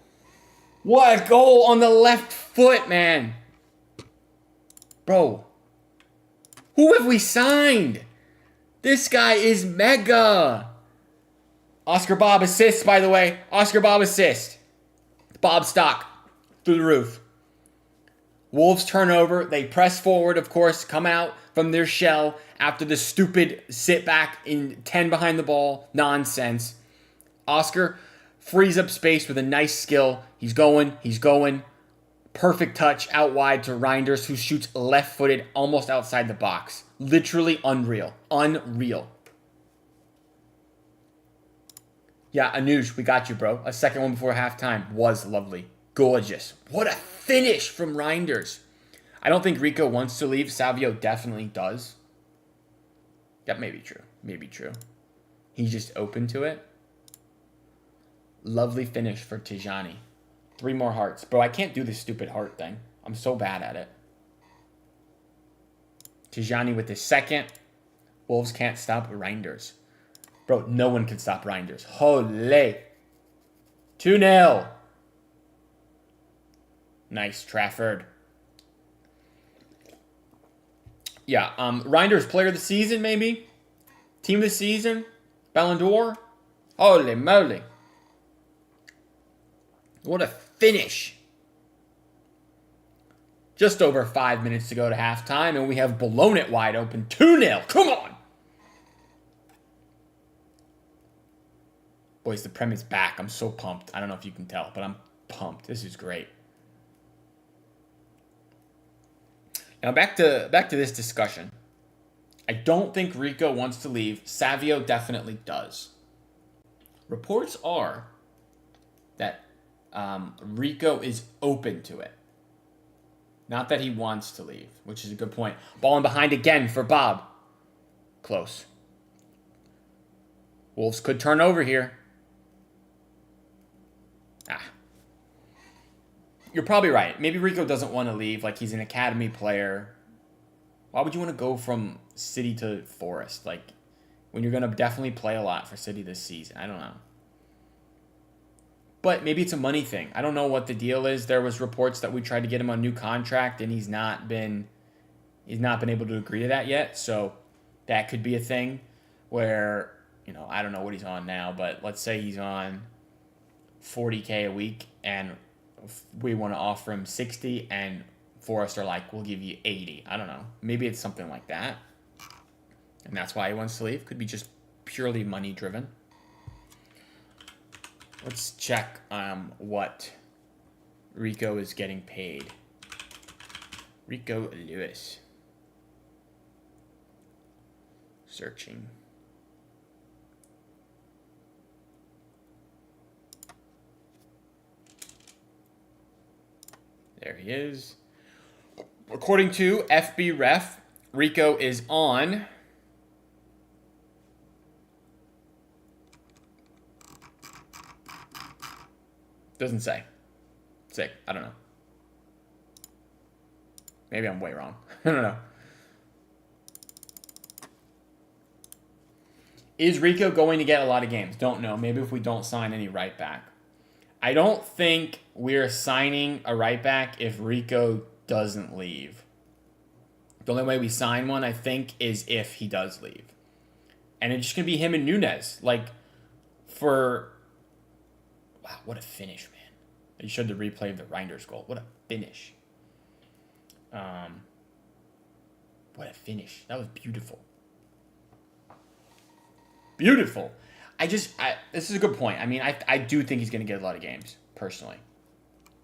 What a goal on the left foot, man. Bro. Who have we signed? This guy is mega. Oscar Bob assist, by the way. Oscar Bob assist. Bob stock. Through the roof. Wolves turnover. They press forward, of course. Come out from their shell after the stupid sit back in 10 behind the ball. Nonsense. Oscar frees up space with a nice skill. He's going. He's going. Perfect touch out wide to Reinders, who shoots left-footed almost outside the box. Literally unreal. Unreal. Yeah, Anuj, we got you, bro. A second one before halftime was lovely. Gorgeous. What a finish from Reinders. I don't think Rico wants to leave. Savio definitely does. That may be true. Maybe true. He's just open to it. Lovely finish for Tijani. 3 more hearts. Bro, I can't do this stupid heart thing. I'm so bad at it. Tijani with his second. Wolves can't stop Reinders. Bro, no one can stop Reinders. Holy. 2-0. Nice, Trafford. Yeah, Reinders player of the season, maybe? Team of the season? Ballon d'Or? Holy moly. What a finish. Just over 5 minutes to go to halftime, and we have blown it wide open. 2-0. Come on. Boys, the Prem is back. I'm so pumped. I don't know if you can tell, but I'm pumped. This is great. Now back to this discussion. I don't think Rico wants to leave. Savio definitely does. Reports are that Rico is open to it. Not that he wants to leave, which is a good point. Balling behind again for Bob. Close. Wolves could turn over here. You're probably right. Maybe Rico doesn't want to leave. Like, he's an academy player. Why would you want to go from City to Forest? Like, when you're going to definitely play a lot for City this season. I don't know. But maybe it's a money thing. I don't know what the deal is. There was reports that we tried to get him a new contract, and he's not been able to agree to that yet. So that could be a thing where, I don't know what he's on now, but let's say he's on $40K a week, and we want to offer him 60, and Forest are like, we'll give you 80. I don't know. Maybe it's something like that. And that's why he wants to leave. Could be just purely money driven. Let's check what Rico is getting paid. Rico Lewis. Searching. There he is. According to FB Ref, Rico is on doesn't say. Sick. I don't know. Maybe I'm way wrong. I don't know. Is Rico going to get a lot of games? Don't know. Maybe if we don't sign any right back. I don't think we're signing a right back if Rico doesn't leave. The only way we sign one, I think, is if he does leave. And it's just going to be him and Nunez. Like, for... Wow, what a finish, man. You showed the replay of the Reinders goal. What a finish. What a finish. That was beautiful. Beautiful. This is a good point. I mean, I do think he's going to get a lot of games, personally.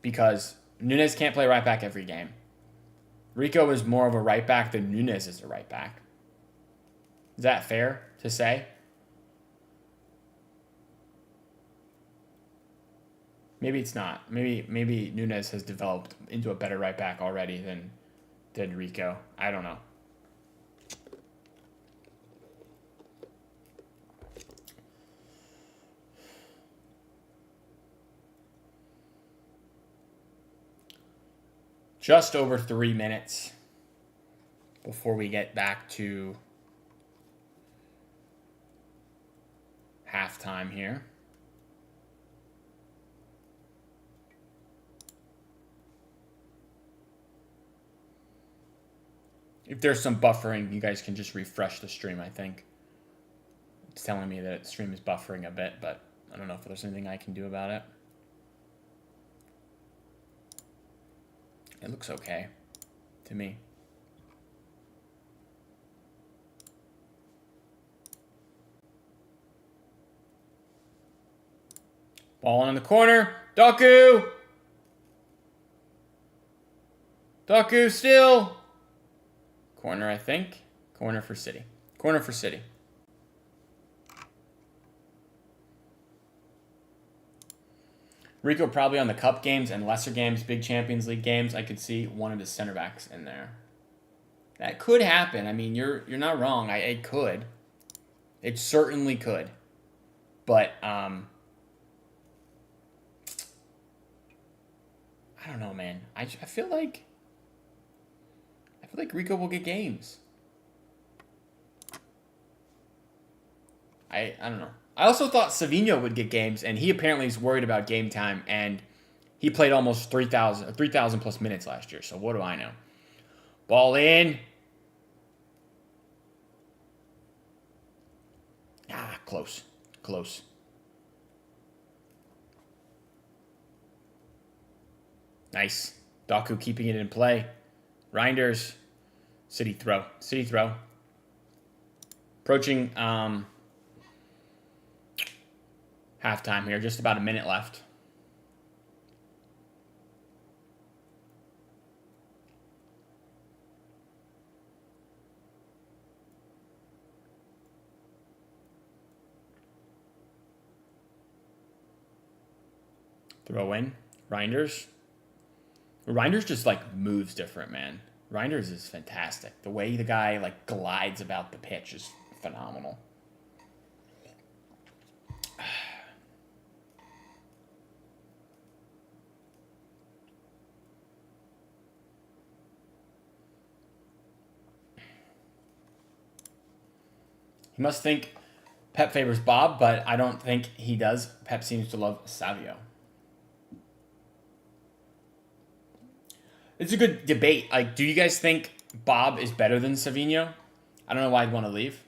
Because Nunez can't play right back every game. Rico is more of a right back than Nunez is a right back. Is that fair to say? Maybe it's not. Maybe Nunez has developed into a better right back already than Rico. I don't know. Just over 3 minutes before we get back to halftime here. If there's some buffering, you guys can just refresh the stream, I think. It's telling me that the stream is buffering a bit, but I don't know if there's anything I can do about it. It looks okay to me. Ball in the corner. Doku! Doku still. Corner, I think. Corner for City. Corner for City. Rico probably on the cup games and lesser games, big Champions League games. I could see one of his center backs in there. That could happen. I mean, you're not wrong. It could. It certainly could. But I don't know, man. I feel like Rico will get games. I don't know. I also thought Savinho would get games, and he apparently is worried about game time, and he played almost 3,000 plus minutes last year, so what do I know? Ball in. Close. Close. Nice. Doku keeping it in play. Reinders. City throw. City throw. Approaching halftime here. Just about a minute left. Throw in. Reinders. Reinders just, like, moves different, man. Reinders is fantastic. The way the guy, like, glides about the pitch is phenomenal. He must think Pep favors Bob, but I don't think he does. Pep seems to love Savio. It's a good debate. Like, do you guys think Bob is better than Savinho? I don't know why I'd want to leave.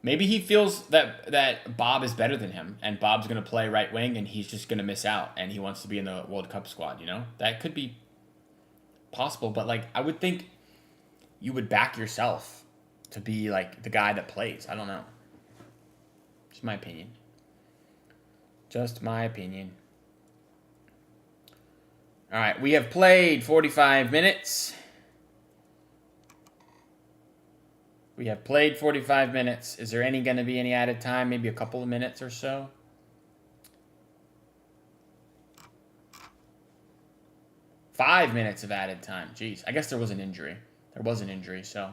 Maybe he feels that Bob is better than him, and Bob's going to play right wing, and he's just going to miss out, and he wants to be in the World Cup squad, you know? That could be possible, but, like, I would think you would back yourself to be, like, the guy that plays. I don't know. Just my opinion. Just my opinion. All right, we have played 45 minutes. We have played 45 minutes. Is there going to be any added time? Maybe a couple of minutes or so? Five minutes of added time. Jeez, I guess there was an injury. There was an injury, so.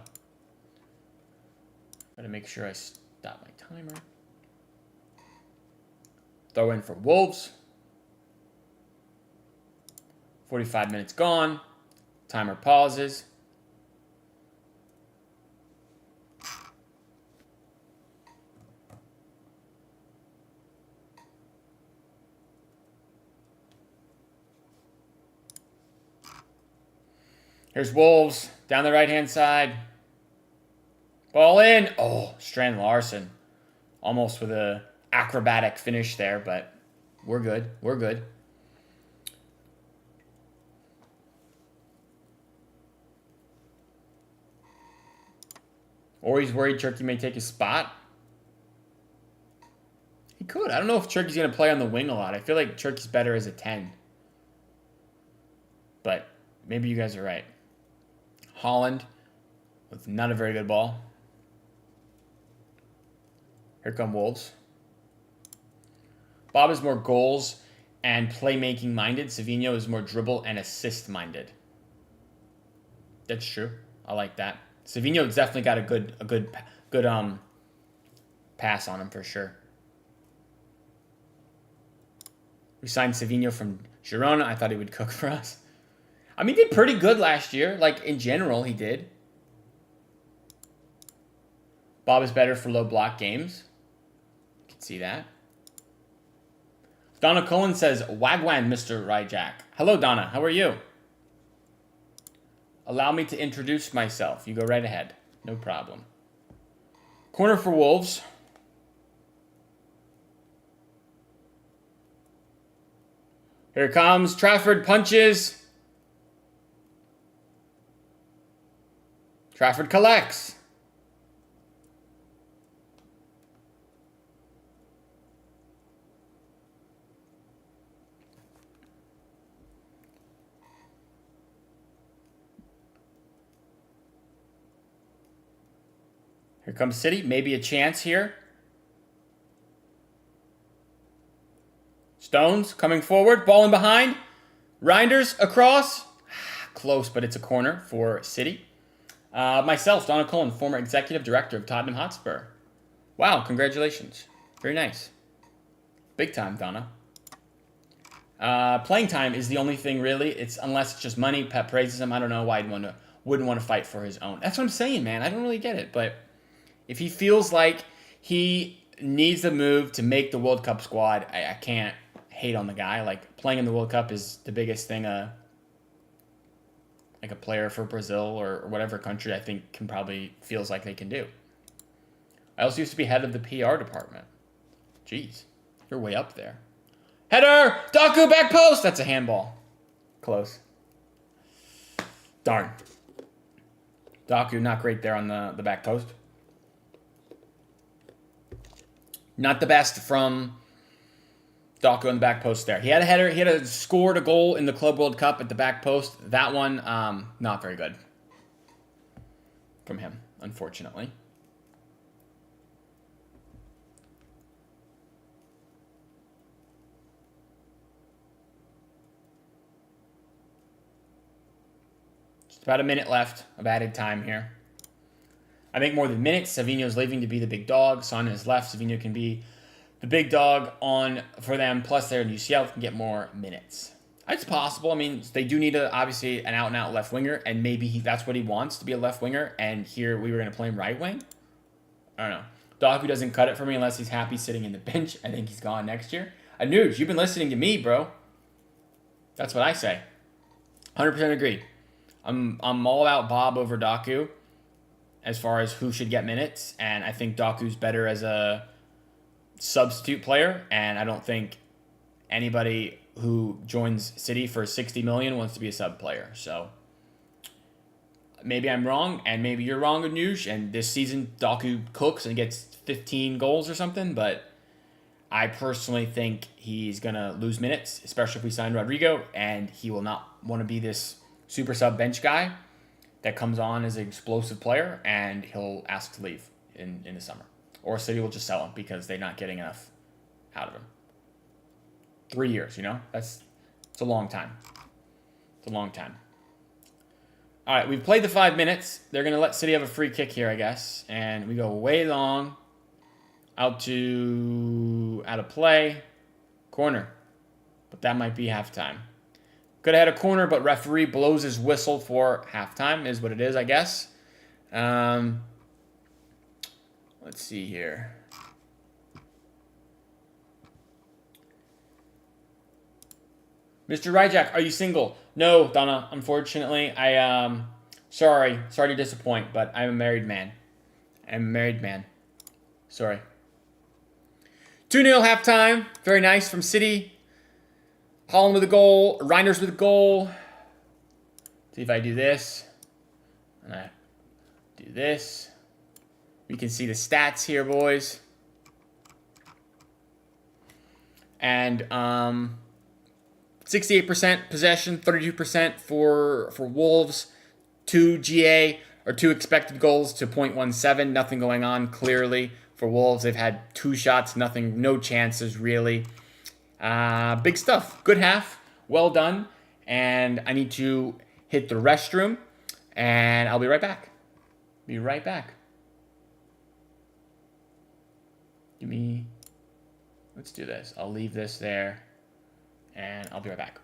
Gotta make sure I stop my timer. Throw in for Wolves. 45 minutes gone. Timer pauses. Here's Wolves down the right-hand side. Ball in. Oh, Strand Larson. Almost with a acrobatic finish there, but we're good. We're good. Or he's worried Turkey may take his spot. He could. I don't know if Turkey's going to play on the wing a lot. I feel like Turkey's better as a 10. But maybe you guys are right. Holland with not a very good ball. Here come Wolves. Bob is more goals and playmaking minded. Savinho is more dribble and assist minded. That's true. I like that. Savinho's definitely got a good pass on him for sure. We signed Savinho from Girona. I thought he would cook for us. I mean, he did pretty good last year. Like, in general, he did. Bob is better for low block games. You can see that. Donna Cullen says, Wagwan, Mr. Ryjack. Hello, Donna. How are you? Allow me to introduce myself. You go right ahead. No problem. Corner for Wolves. Here comes Trafford punches. Trafford collects. Here comes City. Maybe a chance here. Stones coming forward. Ball in behind. Reinders across. Close, but it's a corner for City. Myself, Donna Cullen, former executive director of Tottenham Hotspur. Wow, congratulations. Very nice. Big time, Donna. Playing time is the only thing, really. Unless it's just money. Pep praises him. I don't know why he wouldn't want to fight for his own. That's what I'm saying, man. I don't really get it. But if he feels like he needs the move to make the World Cup squad, I can't hate on the guy. Like, playing in the World Cup is the biggest thing like a player for Brazil or whatever country I think feels like they can do. I also used to be head of the PR department. Jeez, you're way up there. Header! Doku back post! That's a handball. Close. Darn. Doku not great there on the back post. Not the best from Doku on the back post there. He had a header. He had scored a goal in the Club World Cup at the back post. That one, not very good from him, unfortunately. about a minute left of added time here. I think more than minutes. Savinho's leaving to be the big dog. Son is left. Savinho can be the big dog on for them. Plus, they're in UCL, can get more minutes. It's possible. I mean, they do need obviously an out-and-out left winger, and maybe that's what he wants, to be a left winger. And here we were going to play him right wing. I don't know. Doku doesn't cut it for me unless he's happy sitting in the bench. I think he's gone next year. Anuj, you've been listening to me, bro. That's what I say. 100% agree. I'm all about Bob over Doku as far as who should get minutes, and I think Doku's better as a substitute player, and I don't think anybody who joins City for 60 million wants to be a sub player. So maybe I'm wrong, and maybe you're wrong, Anuj, and this season Doku cooks and gets 15 goals or something, but I personally think he's going to lose minutes, especially if we sign Rodrigo, and he will not want to be this super sub bench guy that comes on as an explosive player, and he'll ask to leave in the summer. Or City will just sell him because they're not getting enough out of him. 3 years, it's a long time. It's a long time. All right, we've played the 5 minutes. They're going to let City have a free kick here, I guess. And we go way long. Out of play. Corner. But that might be halftime. Could have had a corner, but referee blows his whistle for halftime, is what it is, I guess. Let's see here. Mr. Ryjack, are you single? No, Donna, unfortunately. Sorry to disappoint, but I'm a married man. Sorry. 2-0 halftime. Very nice from City. Holland with a goal. Reiners with a goal. See if I do this. And I do this. We can see the stats here, boys. And 68% possession, 32% for Wolves. 2 GA or 2 expected goals to 0.17. Nothing going on clearly for Wolves. They've had 2 shots, no chances really. Big stuff. Good half. Well done. And I need to hit the restroom. And I'll be right back. Let's do this. I'll leave this there. And I'll be right back.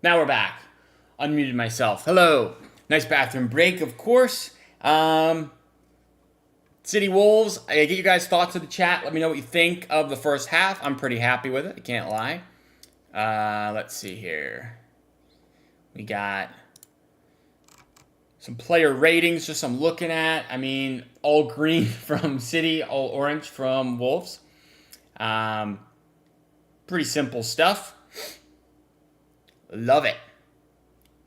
Now we're back. Unmuted myself. Hello. Nice bathroom break, of course. City Wolves, I get you guys' thoughts in the chat. Let me know what you think of the first half. I'm pretty happy with it. I can't lie. Let's see here. We got some player ratings, just I'm looking at. I mean, all green from City, all orange from Wolves. Pretty simple stuff. Love it.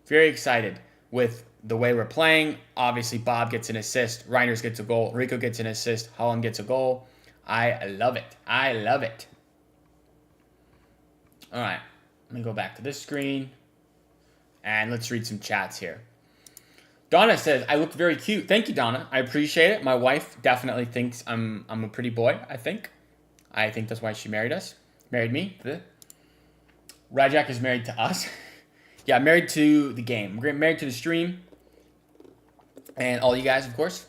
Very excited with the way we're playing. Obviously, Bob gets an assist. Reinders gets a goal. Rico gets an assist. Holland gets a goal. I love it. I love it. All right. Let me go back to this screen. And let's read some chats here. Donna says, I look very cute. Thank you, Donna. I appreciate it. My wife definitely thinks I'm a pretty boy, I think. I think that's why she married us. Married me. Rajak is married to us. Yeah, married to the game. We're married to the stream. And all you guys, of course.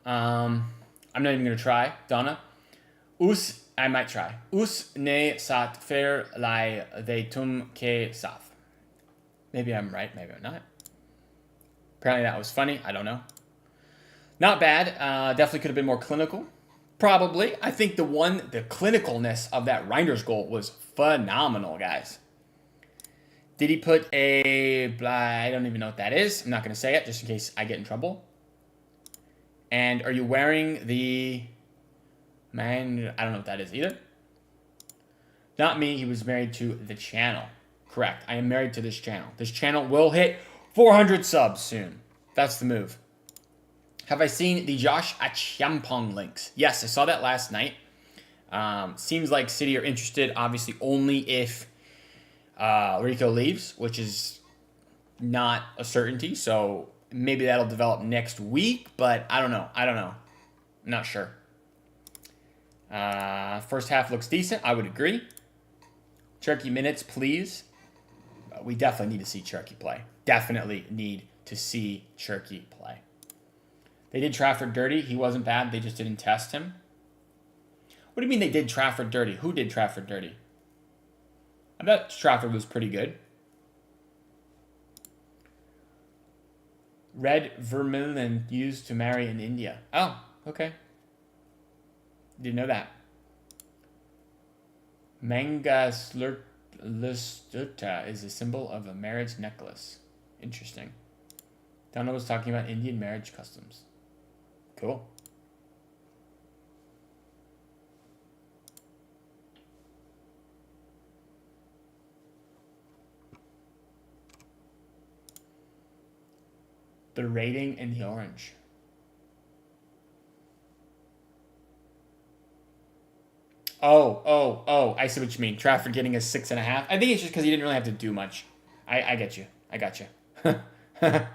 I'm not even going to try, Donna. I might try. Us ne sat fer lai de tum ke saf. Maybe I'm right, maybe I'm not. Apparently that was funny. I don't know. Not bad. Definitely could have been more clinical. Probably. I think the clinicalness of that Reinders goal was phenomenal, guys. Did he put a... I don't even know what that is. I'm not going to say it just in case I get in trouble. And are you wearing the... Man, I don't know what that is either. Not me. He was married to the channel. Correct. I am married to this channel. This channel will hit 400 subs soon. That's the move. Have I seen the Josh Achampong links? Yes, I saw that last night. Seems like City are interested, obviously, only if Rico leaves, which is not a certainty. So maybe that'll develop next week, but I don't know. I'm not sure. First half looks decent. I would agree. Cherky minutes, please. We definitely need to see Cherky play. Definitely need to see Cherky play. They did Trafford dirty. He wasn't bad. They just didn't test him. What do you mean they did Trafford dirty? Who did Trafford dirty? I bet Trafford was pretty good. Red vermilion used to marry in India. Oh, okay. Didn't know that. Manga Slurta is a symbol of a marriage necklace. Interesting. Donna was talking about Indian marriage customs. Cool. The rating in the orange. Oh, I see what you mean. Trafford getting a 6.5. I think it's just because he didn't really have to do much. I get you. I got you. I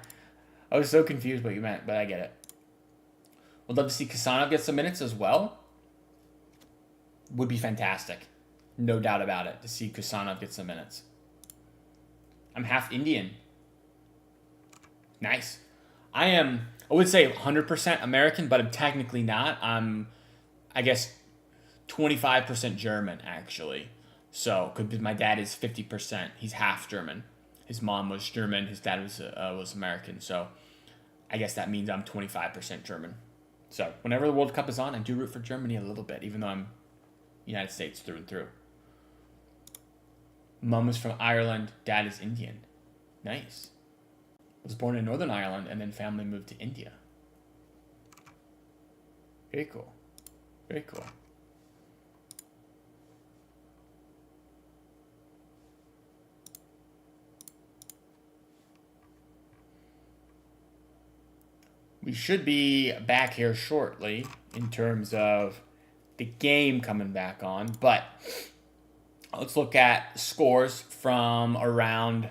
was so confused what you meant, but I get it. Would love to see Kasanov get some minutes as well. Would be fantastic. No doubt about it, to see Kasanov get some minutes. I'm half Indian. Nice. I would say 100% American, but I'm technically not. I'm, I guess, 25% German, actually. So, because my dad is 50%. He's half German. His mom was German. His dad was American. So, I guess that means I'm 25% German. So, whenever the World Cup is on, I do root for Germany a little bit, even though I'm United States through and through. Mom is from Ireland. Dad is Indian. Nice. Was born in Northern Ireland, and then family moved to India. Very cool. Very cool. We should be back here shortly in terms of the game coming back on, but let's look at scores from around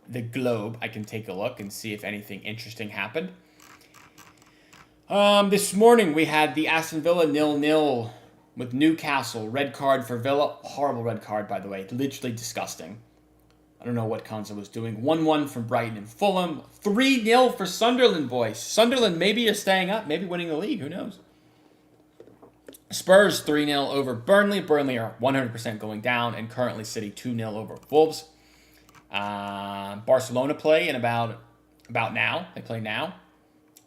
the globe. I can take a look and see if anything interesting happened. This morning we had the Aston Villa 0-0 with Newcastle. Red card for Villa. Horrible red card, by the way. Literally disgusting. I don't know what Konza was doing. 1-1 from Brighton and Fulham. 3-0 for Sunderland, boys. Sunderland maybe is staying up, maybe winning the league. Who knows? Spurs 3-0 over Burnley. Burnley are 100% going down, and currently City 2-0 over Wolves. Barcelona play in about now. They play now,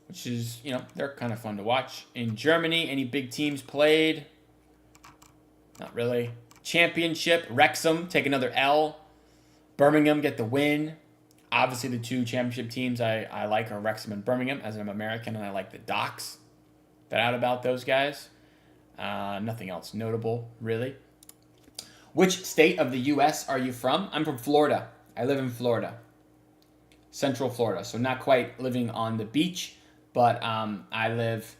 which is, they're kind of fun to watch. In Germany, any big teams played? Not really. Championship, Wrexham take another L. Birmingham get the win. Obviously, the two championship teams I like are Wrexham and Birmingham, as I'm American, and I like the docs that out about those guys. Nothing else notable, really. Which state of the U.S. are you from? I'm from Florida. I live in Florida. Central Florida. So not quite living on the beach, but I live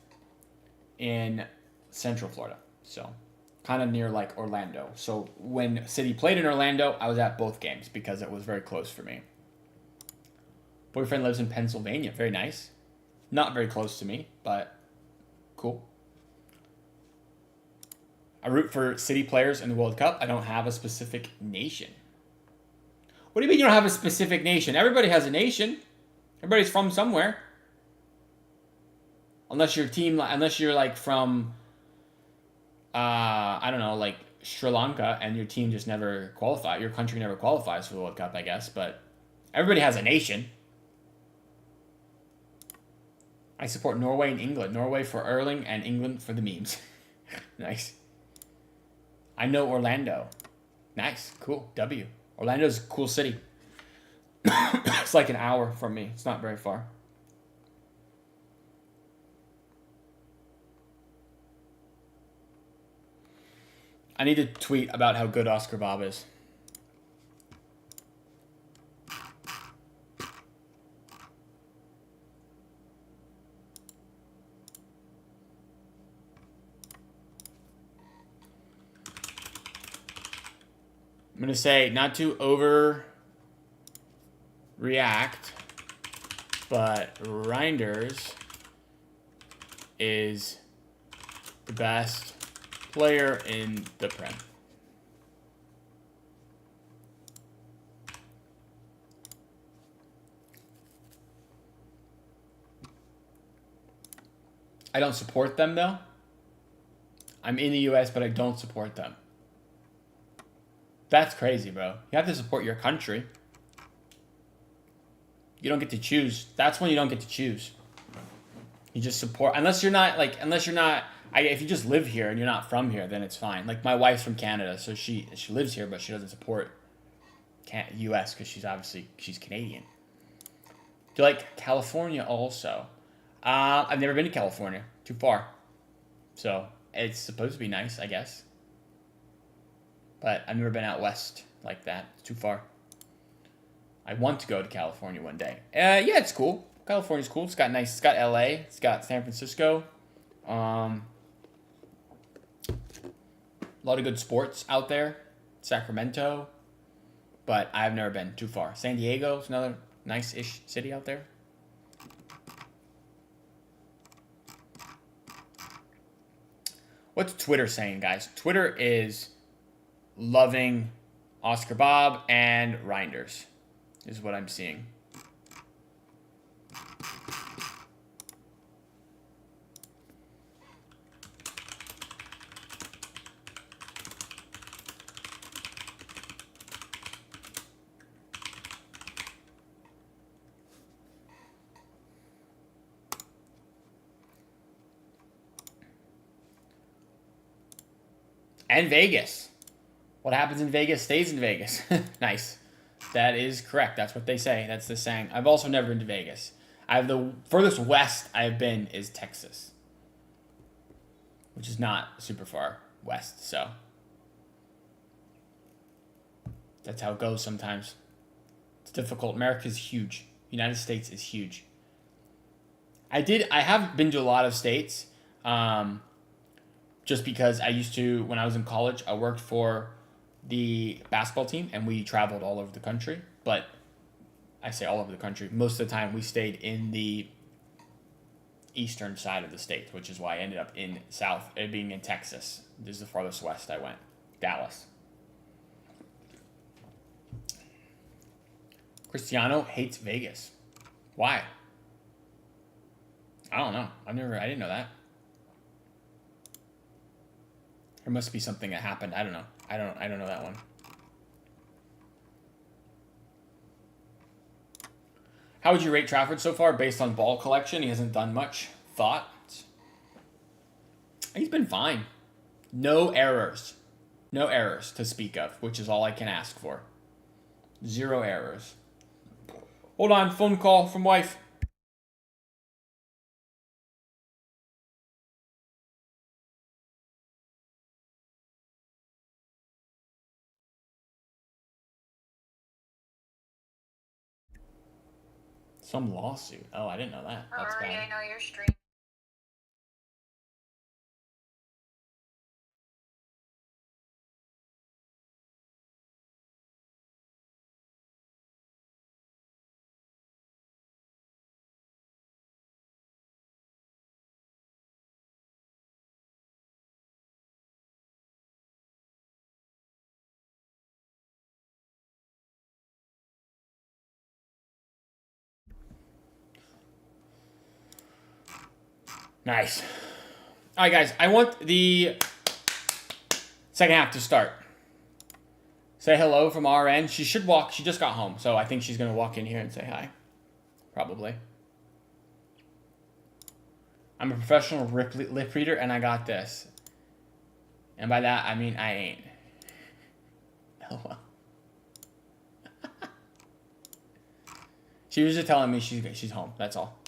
in Central Florida. So kind of near like Orlando. So when City played in Orlando, I was at both games because it was very close for me. Boyfriend lives in Pennsylvania. Very nice. Not very close to me, but cool. I root for City players in the World Cup. I don't have a specific nation. What do you mean you don't have a specific nation? Everybody has a nation. Everybody's from somewhere. Unless you're like from, I don't know, like Sri Lanka, and your team just never qualified. Your country never qualifies for the World Cup, I guess. But everybody has a nation. I support Norway and England. Norway for Erling and England for the memes. Nice. I know Orlando. Nice. Cool. W. Orlando's a cool city. It's like an hour from me. It's not very far. I need to tweet about how good Oscar Bob is. I'm going to say not to overreact, but Reinders is the best player in the Prem. I don't support them, though. I'm in the U.S., but I don't support them. That's crazy, bro. You have to support your country. You don't get to choose. That's when you don't get to choose. You just support, unless you're not, if you just live here and you're not from here, then it's fine. Like, my wife's from Canada, so she lives here, but she doesn't support U.S. because she's Canadian. Do you like California also? I've never been to California. Too far. So, it's supposed to be nice, I guess. But I've never been out west like that. It's too far. I want to go to California one day. Yeah, it's cool. California's cool. It's got LA. It's got San Francisco. A lot of good sports out there. Sacramento. But I've never been too far. San Diego's another nice-ish city out there. What's Twitter saying, guys? Twitter is loving Oscar Bob and Reinders is what I'm seeing. And Vegas. What happens in Vegas stays in Vegas. Nice. That is correct. That's what they say. That's the saying. I've also never been to Vegas. The furthest west I've been is Texas, which is not super far west. So that's how it goes sometimes. It's difficult. America's huge. United States is huge. I have been to a lot of states, just because I used to, when I was in college, I worked for the basketball team, and we traveled all over the country. But I say all over the country. Most of the time, we stayed in the eastern side of the state, which is why I ended up being in Texas. This is the farthest west I went. Dallas. Cristiano hates Vegas. Why? I don't know. I didn't know that. There must be something that happened. I don't know. I don't know that one. How would you rate Trafford so far based on ball collection? He hasn't done much. Thoughts? He's been fine. No errors. No errors to speak of, which is all I can ask for. 0 errors. Hold on, phone call from wife. Some lawsuit. Oh, I didn't know that. That's bad. I know your stream. Nice. All right, guys. I want the second half to start. Say hello from our end. She should walk. She just got home, so I think she's going to walk in here and say hi. Probably. I'm a professional lip reader, and I got this. And by that, I mean I ain't. LOL. She was just telling me she's home. That's all.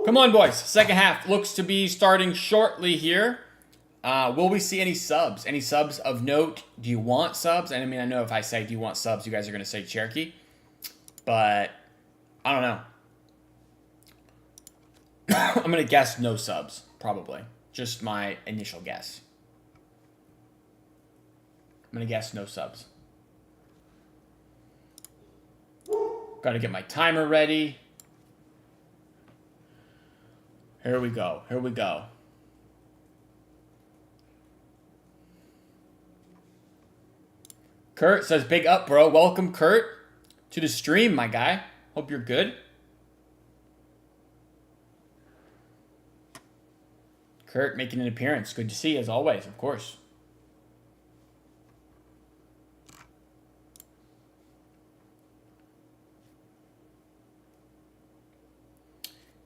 Come on, boys. Second half looks to be starting shortly here. Will we see any subs? Any subs of note? Do you want subs? And I mean, I know if I say, do you want subs, you guys are going to say Cherokee. But I don't know. I'm going to guess no subs, probably. Just my initial guess. I'm going to guess no subs. Got to get my timer ready. Here we go. Here we go. Kurt says, big up, bro. Welcome, Kurt, to the stream, my guy. Hope you're good. Kurt making an appearance. Good to see you, as always, of course.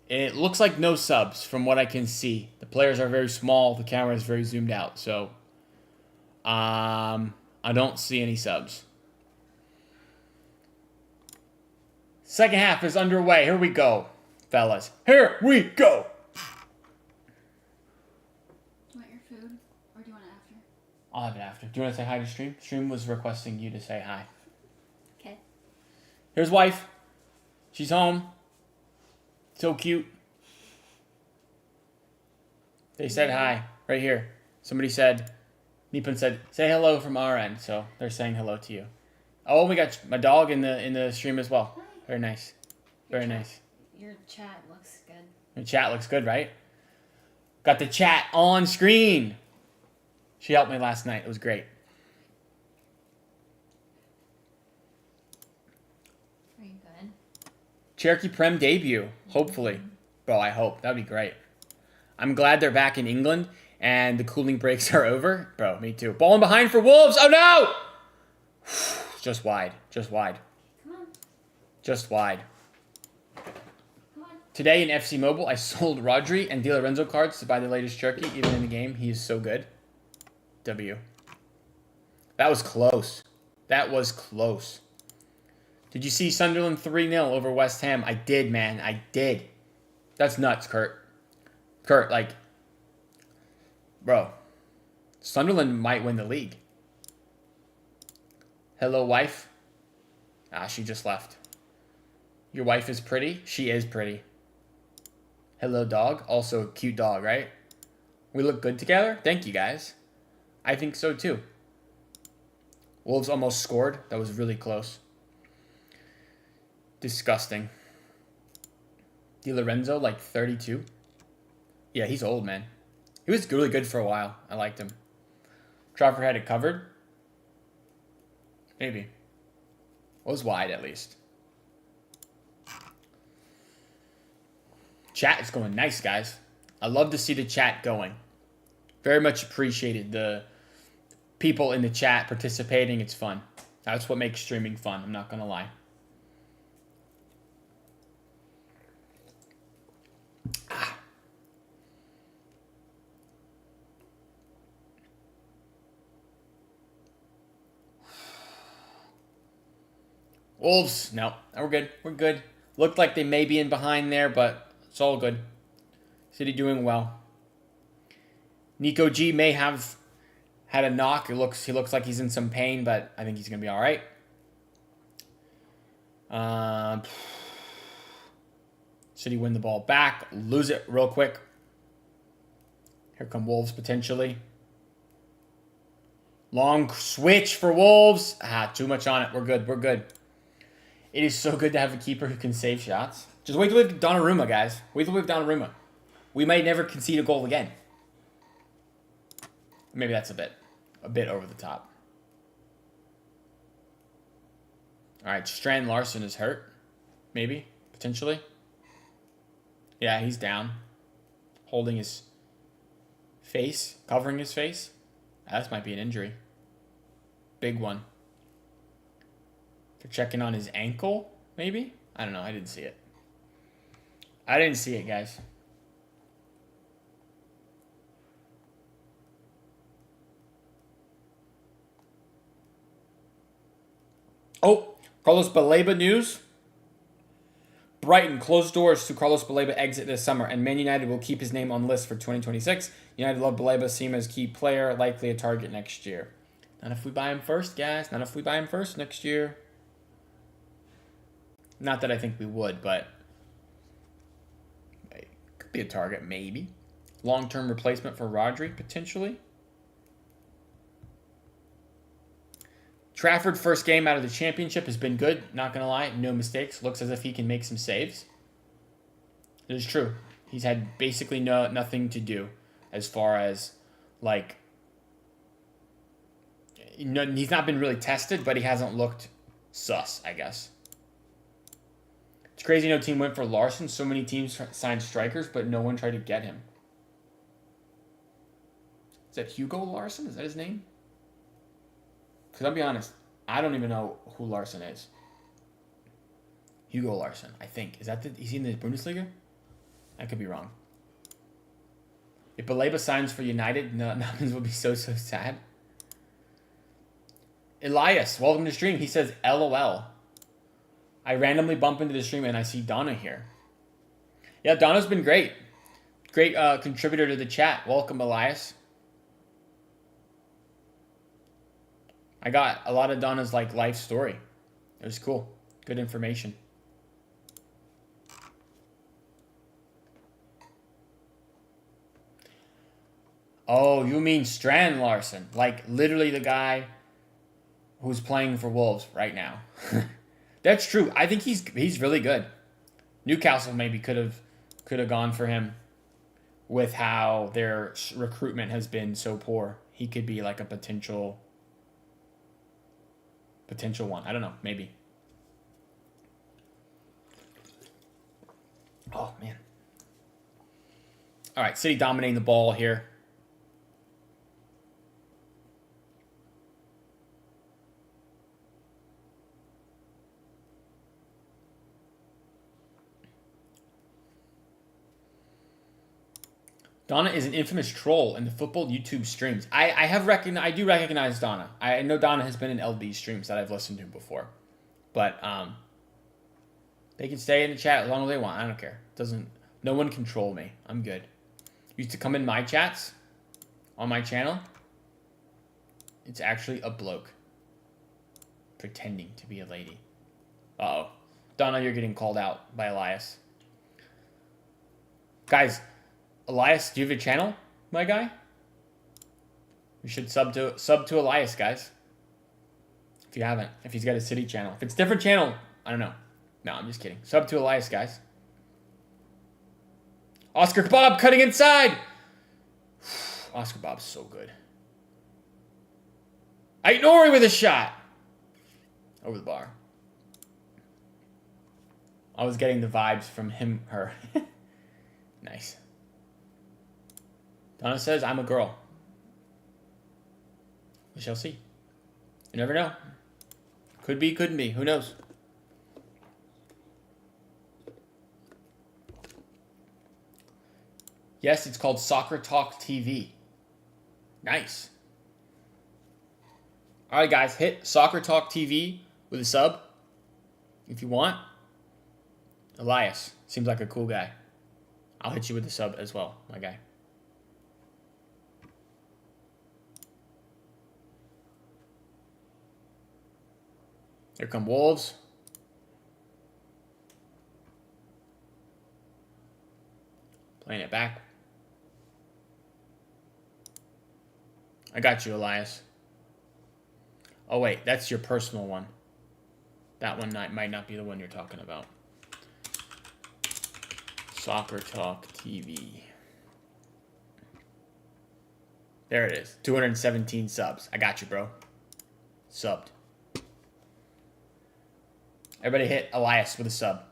It looks like no subs from what I can see. The players are very small. The camera is very zoomed out. So, I don't see any subs. Second half is underway. Here we go, fellas. Here we go. Do you want your food, or do you want it after? I'll have it after. Do you want to say hi to Stream? Stream was requesting you to say hi. Okay. Here's wife. She's home. So cute. They said hi right here. Somebody said, Nipun said, say hello from our end. So they're saying hello to you. Oh, we got my dog in the stream as well. Hi. Very nice. Very nice. Your chat looks good. Your chat looks good, right? Got the chat on screen. She helped me last night. It was great. Are you good? Cherokee Prem debut, hopefully. Bro, I hope. That would be great. I'm glad they're back in England and the cooling breaks are over. Bro, me too. Balling behind for Wolves. Oh, no! Just wide. Just wide. Come on. Just wide. Come on. Today in FC Mobile, I sold Rodri and Di Lorenzo cards to buy the latest Cherokee. Even in the game, he is so good. W. That was close. That was close. Did you see Sunderland 3-0 over West Ham? I did, man. I did. That's nuts, Kurt. Kurt, like, bro, Sunderland might win the league. Hello, wife. Ah, she just left. Your wife is pretty? She is pretty. Hello, dog. Also a cute dog, right? We look good together? Thank you, guys. I think so, too. Wolves almost scored. That was really close. Disgusting. Di Lorenzo, like 32. Yeah, he's old, man. He was really good for a while. I liked him. Trafford had it covered. Maybe. Was wide, at least. Chat is going nice, guys. I love to see the chat going. Very much appreciated. The people in the chat participating. It's fun. That's what makes streaming fun. I'm not going to lie. Wolves, no, we're good. We're good. Looked like they may be in behind there, but it's all good. City doing well. Nico G may have had a knock. He looks like he's in some pain, but I think he's gonna be all right. City win the ball back, lose it real quick. Here come Wolves potentially. Long switch for Wolves. Too much on it. We're good. We're good. It is so good to have a keeper who can save shots. Just wait till we have Donnarumma, guys. Wait till we have Donnarumma. We might never concede a goal again. Maybe that's a bit over the top. All right, Strand Larson is hurt. Maybe, potentially. Yeah, he's down. Holding his face, covering his face. That might be an injury. Big one. They're checking on his ankle, maybe? I don't know. I didn't see it. I didn't see it, guys. Oh, Carlos Baleba news. Brighton closed doors to Carlos Baleba exit this summer, and Man United will keep his name on list for 2026. United love Baleba, see him as key player, likely a target next year. Not if we buy him first, guys. Not if we buy him first next year. Not that I think we would, but it could be a target, maybe. Long-term replacement for Rodri, potentially. Trafford, first game out of the championship, has been good. Not going to lie. No mistakes. Looks as if he can make some saves. It is true. He's had basically nothing to do as far as, like, he's not been really tested, but he hasn't looked sus, I guess. It's crazy no team went for Larson. So many teams signed strikers, but no one tried to get him. Is that Hugo Larson? Is that his name? Because I'll be honest, I don't even know who Larson is. Hugo Larson, I think. Is he in the Bundesliga? I could be wrong. If Baleba signs for United, Nubbins will be so sad. Elias, welcome to the stream. He says, LOL. I randomly bump into the stream and I see Donna here. Yeah, Donna's been great. Great contributor to the chat. Welcome, Elias. I got a lot of Donna's life story. It was cool. Good information. Oh, you mean Strand Larson. Like literally the guy who's playing for Wolves right now. That's true. I think he's really good. Newcastle maybe could have gone for him with how their recruitment has been so poor. He could be like a potential one. I don't know. Maybe. Oh, man. All right. City dominating the ball here. Donna is an infamous troll in the football YouTube streams. I do recognize Donna. I know Donna has been in LB streams that I've listened to before. But they can stay in the chat as long as they want. I don't care. No one control me. I'm good. Used to come in my chats on my channel. It's actually a bloke pretending to be a lady. Uh-oh. Donna, you're getting called out by Elias. Guys, Elias, do you have a channel, my guy? You should sub to Elias, guys. If you haven't, if he's got a city channel. If it's a different channel, I don't know. No, I'm just kidding. Sub to Elias, guys. Oscar Bob cutting inside. Oscar Bob's so good. Ait Nori with a shot. Over the bar. I was getting the vibes from him, her. Nice. Donna says, I'm a girl. We shall see. You never know. Could be, couldn't be. Who knows? Yes, it's called Soccer Talk TV. Nice. All right, guys. Hit Soccer Talk TV with a sub if you want. Elias. Seems like a cool guy. I'll hit you with a sub as well, my guy. Here come Wolves. Playing it back. I got you, Elias. Oh, wait. That's your personal one. That one might not be the one you're talking about. Soccer Talk TV. There it is. 217 subs. I got you, bro. Subbed. Everybody hit Elias with a sub.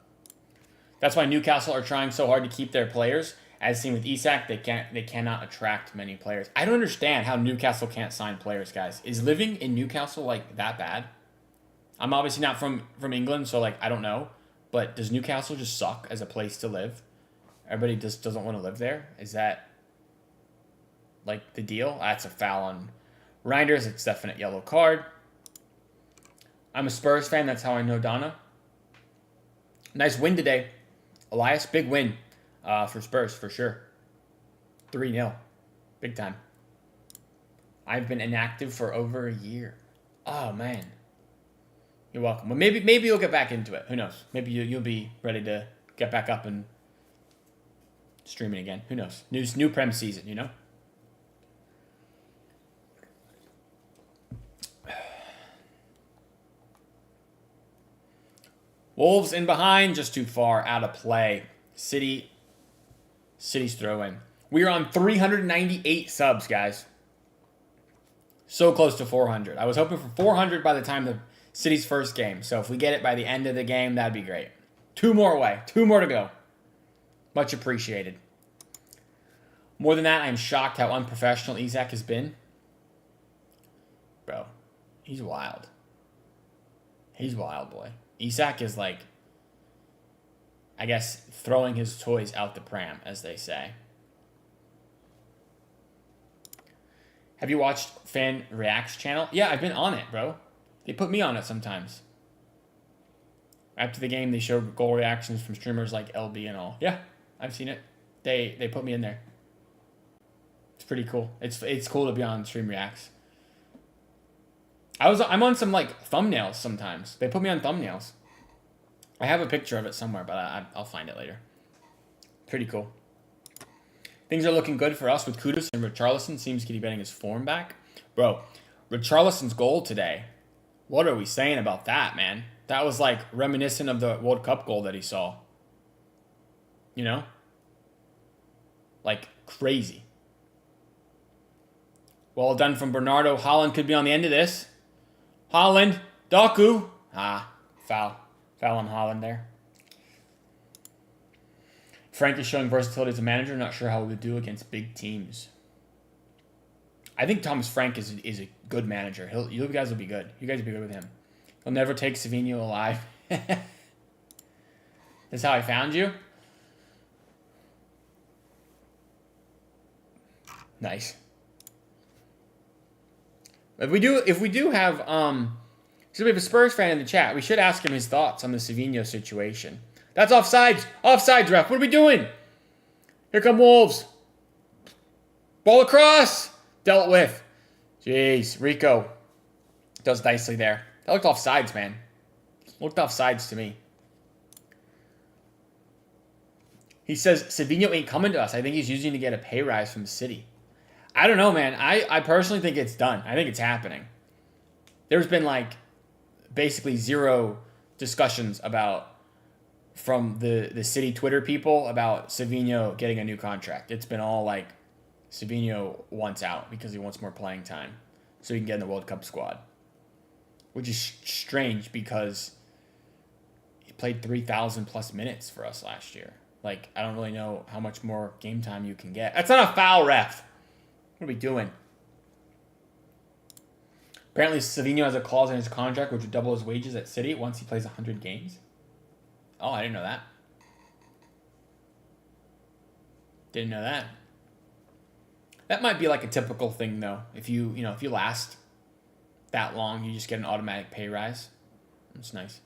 That's why Newcastle are trying so hard to keep their players. As seen with Isak, they cannot attract many players. I don't understand how Newcastle can't sign players, guys. Is living in Newcastle like that bad? I'm obviously not from England, so like I don't know. But does Newcastle just suck as a place to live? Everybody just doesn't want to live there? Is that like the deal? That's a foul on Reinders. It's definite yellow card. I'm a Spurs fan. That's how I know Donna. Nice win today. Elias, big win for Spurs, for sure. 3-0. Big time. I've been inactive for over a year. Oh, man. You're welcome. Well, maybe you'll get back into it. Who knows? Maybe you'll be ready to get back up and streaming again. Who knows? New Prem season, you know? Wolves in behind, just too far out of play. City's throw in. We are on 398 subs, guys. So close to 400. I was hoping for 400 by the time the City's first game. So if we get it by the end of the game, that'd be great. 2 more away. 2 more to go. Much appreciated. More than that, I'm shocked how unprofessional Isak has been. Bro, he's wild. He's wild, boy. Isak is like, I guess, throwing his toys out the pram, as they say. Have you watched Fan Reacts channel? Yeah, I've been on it, bro. They put me on it sometimes. After the game, they show goal reactions from streamers like LB and all. Yeah, I've seen it. They put me in there. It's pretty cool. It's cool to be on Stream Reacts. I'm on some like thumbnails sometimes. They put me on thumbnails. I have a picture of it somewhere, but I'll find it later. Pretty cool. Things are looking good for us with Kudus, and Richarlison seems to be getting his form back. Bro, Richarlison's goal today. What are we saying about that, man? That was like reminiscent of the World Cup goal that he saw. You know? Like crazy. Well done from Bernardo. Haaland could be on the end of this. Haaland. Doku. Foul. Foul on Haaland there. Frank is showing versatility as a manager. Not sure how he would do against big teams. I think Thomas Frank is a good manager. You guys will be good. You guys will be good with him. He'll never take Savinho alive. That's how I found you. Nice. If we do have so we have a Spurs fan in the chat, we should ask him his thoughts on the Savinho situation. That's offsides. Offsides, ref. What are we doing? Here come Wolves. Ball across. Dealt with. Jeez. Rico does nicely there. That looked offsides, man. Looked offsides to me. He says Savinho ain't coming to us. I think he's using to get a pay rise from the city. I don't know, man. I personally think it's done. I think it's happening. There's been like basically zero discussions from the city Twitter people about Savinho getting a new contract. It's been all like Savinho wants out because he wants more playing time so he can get in the World Cup squad. Which is strange because played 3,000 plus minutes for us last year. Like, I don't really know how much more game time you can get. That's not a foul, ref. What are we doing? Apparently, Savino has a clause in his contract which would double his wages at City once he plays 100 games. Oh, I didn't know that. Didn't know that. That might be like a typical thing, though. If you last that long, you just get an automatic pay rise. That's nice.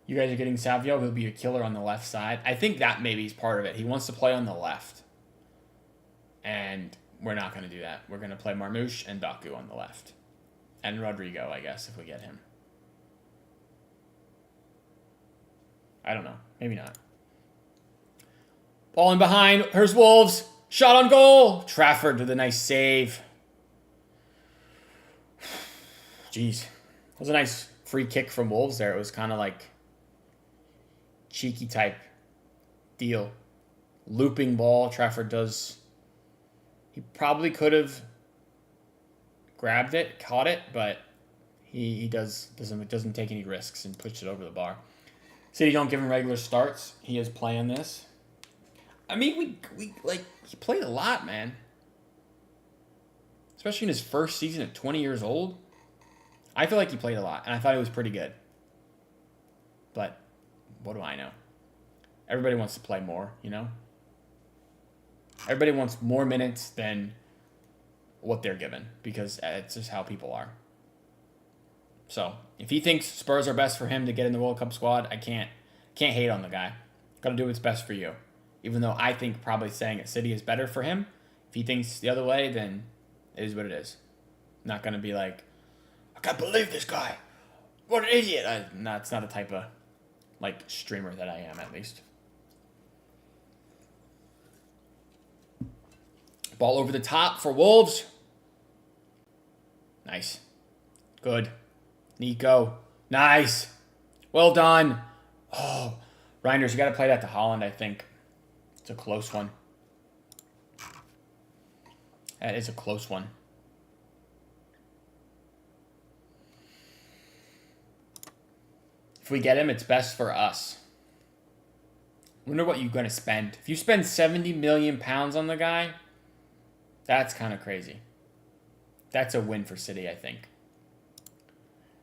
You guys are getting Savio. He'll be a killer on the left side. I think that maybe is part of it. He wants to play on the left. And we're not going to do that. We're going to play Marmouche and Baku on the left. And Rodrigo, I guess, if we get him. I don't know. Maybe not. Ball in behind. Here's Wolves. Shot on goal. Trafford with a nice save. Jeez. That was a nice free kick from Wolves there. It was kind of like cheeky type deal. Looping ball. Trafford does. He probably could have grabbed it, caught it, but he doesn't take any risks and pushed it over the bar. City don't give him regular starts. He is playing this. I mean, he played a lot, man. Especially in his first season at 20 years old. I feel like he played a lot, and I thought he was pretty good. But what do I know? Everybody wants to play more, you know? Everybody wants more minutes than what they're given because it's just how people are. So, if he thinks Spurs are best for him to get in the World Cup squad, I can't hate on the guy. Got to do what's best for you. Even though I think probably staying at City is better for him. If he thinks the other way, then it is what it is. Not going to be like, I can't believe this guy. What an idiot. No, it's not a type of streamer that I am, at least. Ball over the top for Wolves. Nice. Good. Nico. Nice. Well done. Oh, Reinders, you got to play that to Holland, I think. It's a close one. That is a close one. If we get him, it's best for us. Wonder what you're going to spend. If you spend 70 million pounds on the guy, that's kind of crazy. That's a win for City, I think.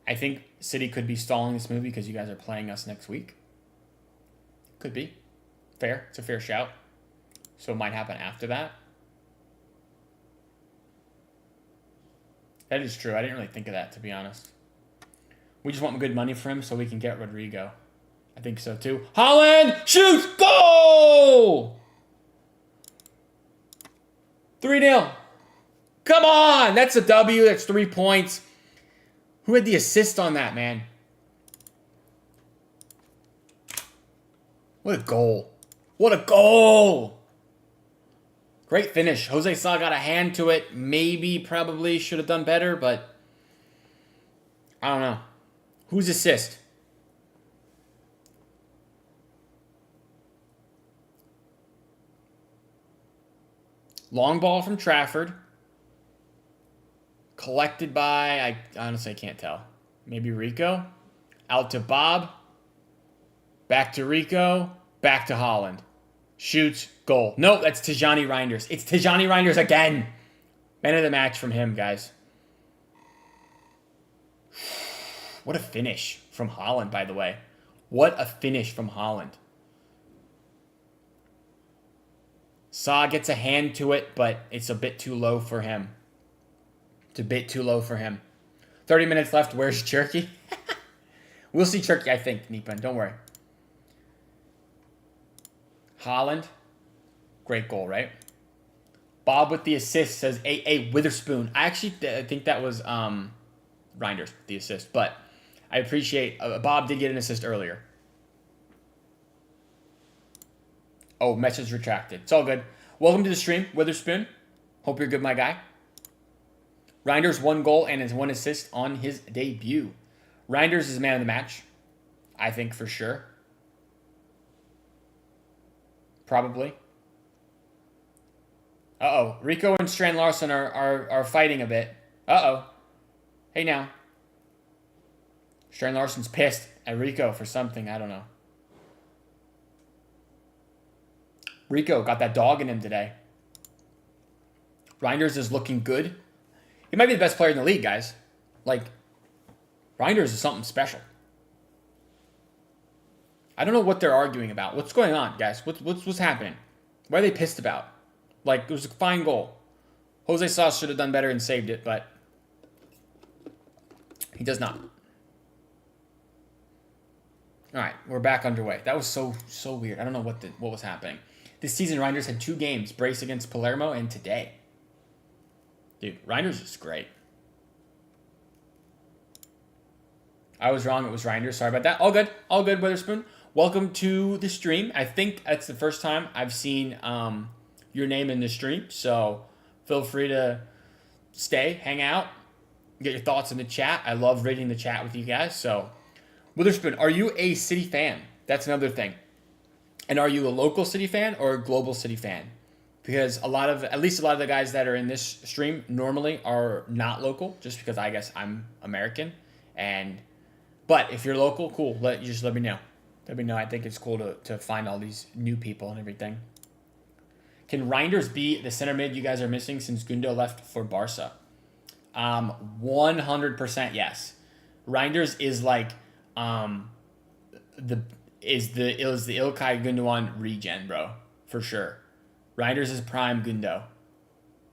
I think City could be stalling this movie because you guys are playing us next week. Could be. Fair. It's a fair shout. So it might happen after that. That is true. I didn't really think of that, to be honest. We just want good money for him so we can get Rodrigo. I think so, too. Holland! Shoots! Goal! 3-0. Come on! That's a W. That's 3 points. Who had the assist on that, man? What a goal. What a goal! Great finish. Jose Sa got a hand to it. Maybe, probably should have done better, but I don't know. Whose assist? Long ball from Trafford. Collected by, I honestly can't tell. Maybe Rico. Out to Bob. Back to Rico. Back to Holland. Shoots. Goal. No, that's Tijani Reinders. It's Tijani Reinders again. Man of the match from him, guys. What a finish from Holland, by the way. What a finish from Holland. Sa gets a hand to it, but it's a bit too low for him. It's a bit too low for him. 30 minutes left. Where's Cherky? We'll see Cherky, I think, Nipan. Don't worry. Holland. Great goal, right? Bob with the assist says A Witherspoon. I actually think that was Reinders, the assist. But I appreciate... Bob did get an assist earlier. Oh, message retracted. It's all good. Welcome to the stream, Witherspoon. Hope you're good, my guy. Reinders 1 goal and his 1 assist on his debut. Reinders is man of the match. I think for sure. Probably. Uh-oh. Rico and Strand Larson are fighting a bit. Uh-oh. Hey now. Strand Larson's pissed. at Rico for something. I don't know. Rico got that dog in him today. Reinders is looking good. He might be the best player in the league, guys. Like, Reinders is something special. I don't know what they're arguing about. What's going on, guys? What's happening? What are they pissed about? Like, it was a fine goal. Jose Sauce should have done better and saved it, but he does not. All right, we're back underway. That was so weird. I don't know what was happening. This season, Reinders had 2 games, brace against Palermo and today. Dude, Reinders is great. I was wrong. It was Reinders. Sorry about that. All good. All good, Witherspoon. Welcome to the stream. I think that's the first time I've seen your name in the stream, so feel free to stay, hang out, get your thoughts in the chat. I love reading the chat with you guys. So, Witherspoon, are you a City fan? That's another thing. And are you a local City fan or a global City fan? Because at least a lot of the guys that are in this stream normally are not local, just because I guess I'm American. But if you're local, cool. Just let me know. Let me know. I think it's cool to find all these new people and everything. Can Reinders be the center mid you guys are missing since Gundo left for Barca? 100% yes. Reinders is like the Ilkay Gundogan regen, bro, for sure. Reinders is prime Gundo.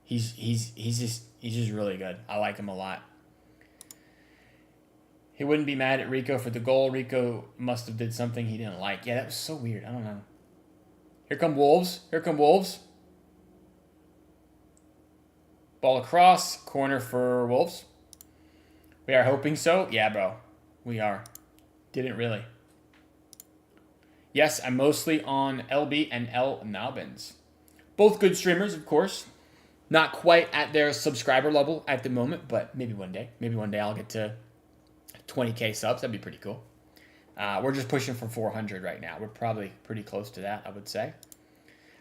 He's just really good. I like him a lot. He wouldn't be mad at Rico for the goal. Rico must have did something he didn't like. Yeah, that was so weird. I don't know. Here come Wolves. Here come Wolves. Ball across. Corner for Wolves. We are hoping so. Yeah, bro. We are. Didn't really. Yes, I'm mostly on LB and L Nalbins. Both good streamers, of course. Not quite at their subscriber level at the moment, but maybe one day. Maybe one day I'll get to 20K subs. That'd be pretty cool. We're just pushing for 400 right now. We're probably pretty close to that, I would say.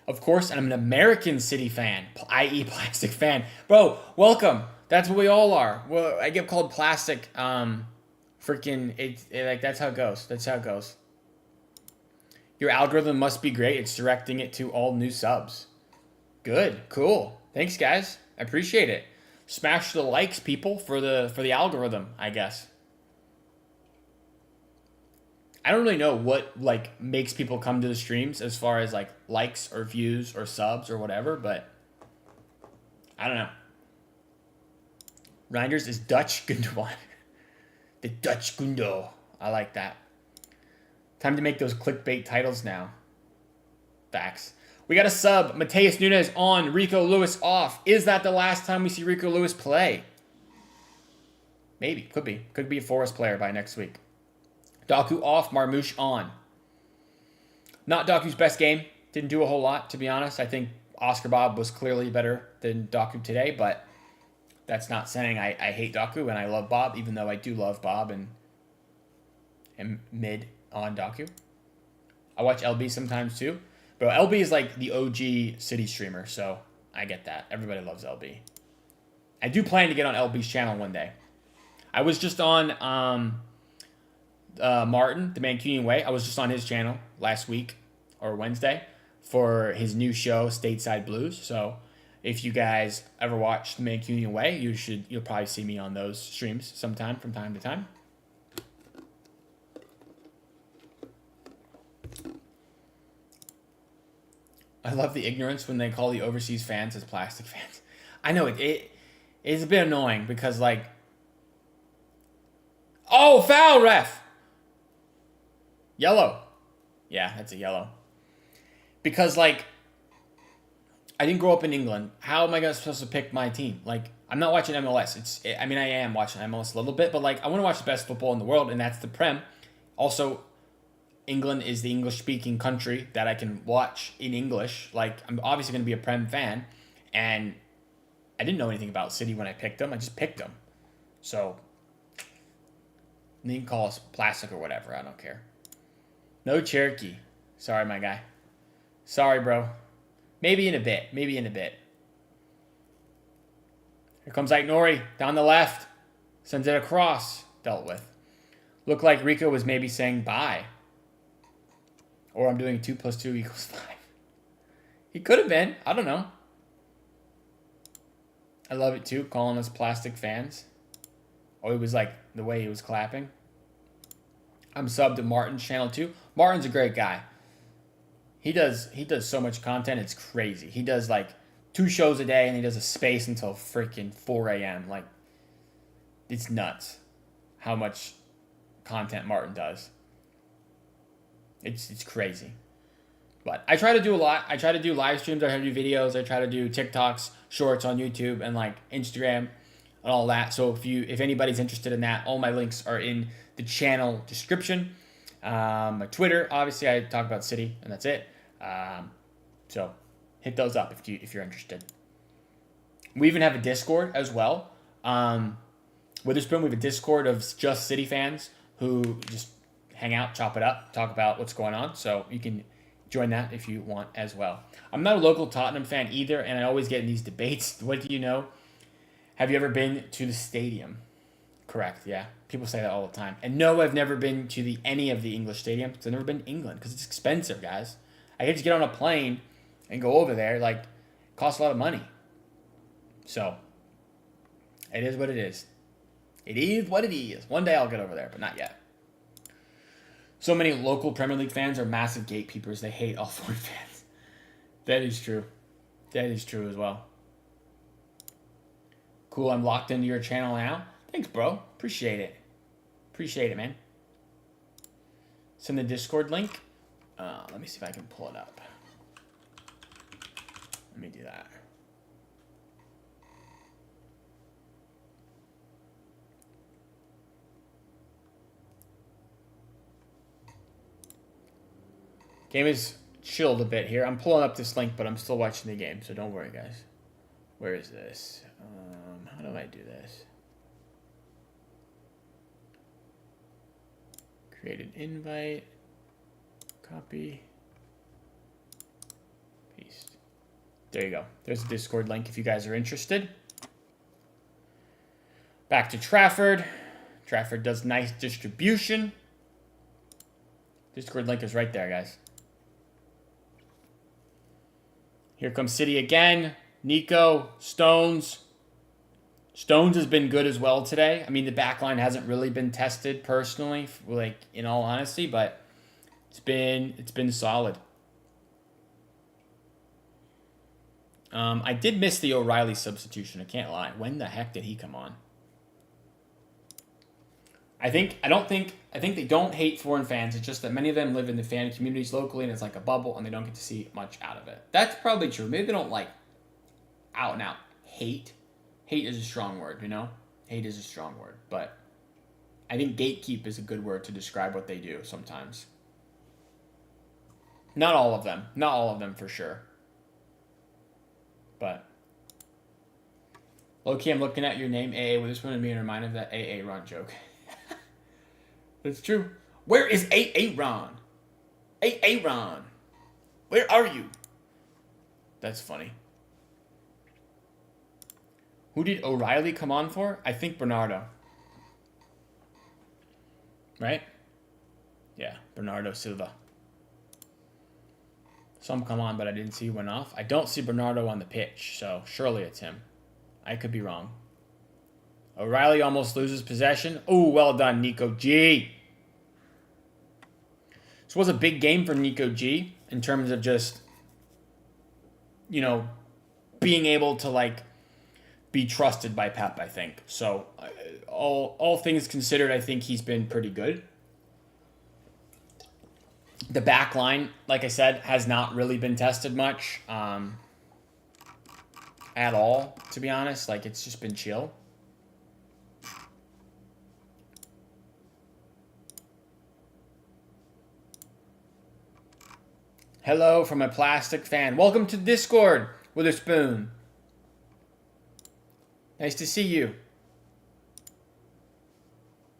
Of course, and I'm an American City fan, i.e. plastic fan. Bro, welcome. That's what we all are. Well, I get called plastic. Like that's how it goes. That's how it goes. Your algorithm must be great. It's directing it to all new subs. Good. Cool. Thanks, guys. I appreciate it. Smash the likes, people, for the algorithm, I guess. I don't really know what makes people come to the streams as far as likes or views or subs or whatever, but I don't know. Reinders is Dutch Gundogan. The Dutch Gundo. I like that. Time to make those clickbait titles now. Facts. We got a sub. Mateus Nunes on. Rico Lewis off. Is that the last time we see Rico Lewis play? Maybe. Could be. Could be a Forest player by next week. Doku off. Marmouche on. Not Doku's best game. Didn't do a whole lot, to be honest. I think Oscar Bob was clearly better than Doku today, but that's not saying I hate Doku and I love Bob, even though I do love Bob and am mid on Doku. I watch LB sometimes too. Bro, LB is like the OG City streamer, so I get that. Everybody loves LB. I do plan to get on LB's channel one day. I was just on Martin, the Mancunian Way. I was just on his channel last week or Wednesday for his new show, Stateside Blues. So if you guys ever watch the Mancunian Way, you'll probably see me on those streams sometime from time to time. I love the ignorance when they call the overseas fans as plastic fans. I know it is a bit annoying because oh, foul, ref. Yellow. Yeah, that's a yellow. Because I didn't grow up in England. How am I supposed to pick my team? I'm not watching MLS. I am watching MLS a little bit, but I want to watch the best football in the world, and that's the Prem. Also, England is the English-speaking country that I can watch in English. I'm obviously going to be a Prem fan, and I didn't know anything about City when I picked them. I just picked them. So, you can call us plastic or whatever. I don't care. No Cherokee. Sorry, my guy. Sorry, bro. Maybe in a bit. Maybe in a bit. Here comes Ike Nori down the left. Sends it across. Dealt with. Looked like Rico was maybe saying bye. Or I'm doing 2 + 2 = 5. He could have been. I don't know. I love it too, calling us plastic fans. Oh, it was like the way he was clapping. I'm subbed to Martin's channel too. Martin's a great guy. He does so much content, it's crazy. He does like 2 shows a day and he does a space until freaking 4 a.m. Like, it's nuts how much content Martin does. It's crazy. But I try to do a lot. I try to do live streams. I try to do videos. I try to do TikToks, shorts on YouTube, and like Instagram and all that. So if anybody's interested in that, all my links are in the channel description. My Twitter, obviously, I talk about City, and that's it. So hit those up if you're interested. We even have a Discord as well. Witherspoon, we have a Discord of just City fans who just hang out, chop it up, talk about what's going on. So you can join that if you want as well. I'm not a local Tottenham fan either, and I always get in these debates. What do you know? Have you ever been to the stadium? Correct, yeah. People say that all the time. And no, I've never been to any of the English stadiums because I've never been to England because it's expensive, guys. I can just get on a plane and go over there. Like, it costs a lot of money. So, it is what it is. It is what it is. One day I'll get over there, but not yet. So many local Premier League fans are massive gatekeepers. They hate all foreign fans. That is true. That is true as well. Cool, I'm locked into your channel now. Thanks, bro. Appreciate it. Appreciate it, man. Send the Discord link. Let me see if I can pull it up. Let me do that. Game is chilled a bit here. I'm pulling up this link, but I'm still watching the game, so don't worry, guys. Where is this? How do I do this? Create an invite. Copy. Paste. There you go. There's a Discord link if you guys are interested. Back to Trafford. Trafford does nice distribution. Discord link is right there, guys. Here comes City again. Nico, Stones. Stones has been good as well today. I mean, the back line hasn't really been tested personally, like in all honesty, but it's been solid. I did miss the O'Reilly substitution. I can't lie. When the heck did he come on? I think they don't hate foreign fans. It's just that many of them live in the fan communities locally, and it's like a bubble, and they don't get to see much out of it. That's probably true. Maybe they don't like out and out hate. Hate is a strong word, you know? Hate is a strong word, but I think gatekeep is a good word to describe what they do sometimes. Not all of them. Not all of them for sure. But low-key, I'm looking at your name, AA, with this one and being reminded of that AA Ron joke. That's true. Where is AA Ron? AA Ron. Where are you? That's funny. Who did O'Reilly come on for? I think Bernardo. Right? Yeah, Bernardo Silva. Some come on, but I didn't see who went off. I don't see Bernardo on the pitch, so surely it's him. I could be wrong. O'Reilly almost loses possession. Oh, well done, Nico G. This was a big game for Nico G in terms of just, you know, being able to, like, be trusted by Pep, I think. So, all things considered, I think he's been pretty good. The back line, like I said, has not really been tested much at all, to be honest. Like, it's just been chill. Hello from a plastic fan. Welcome to Discord, Witherspoon. Nice to see you.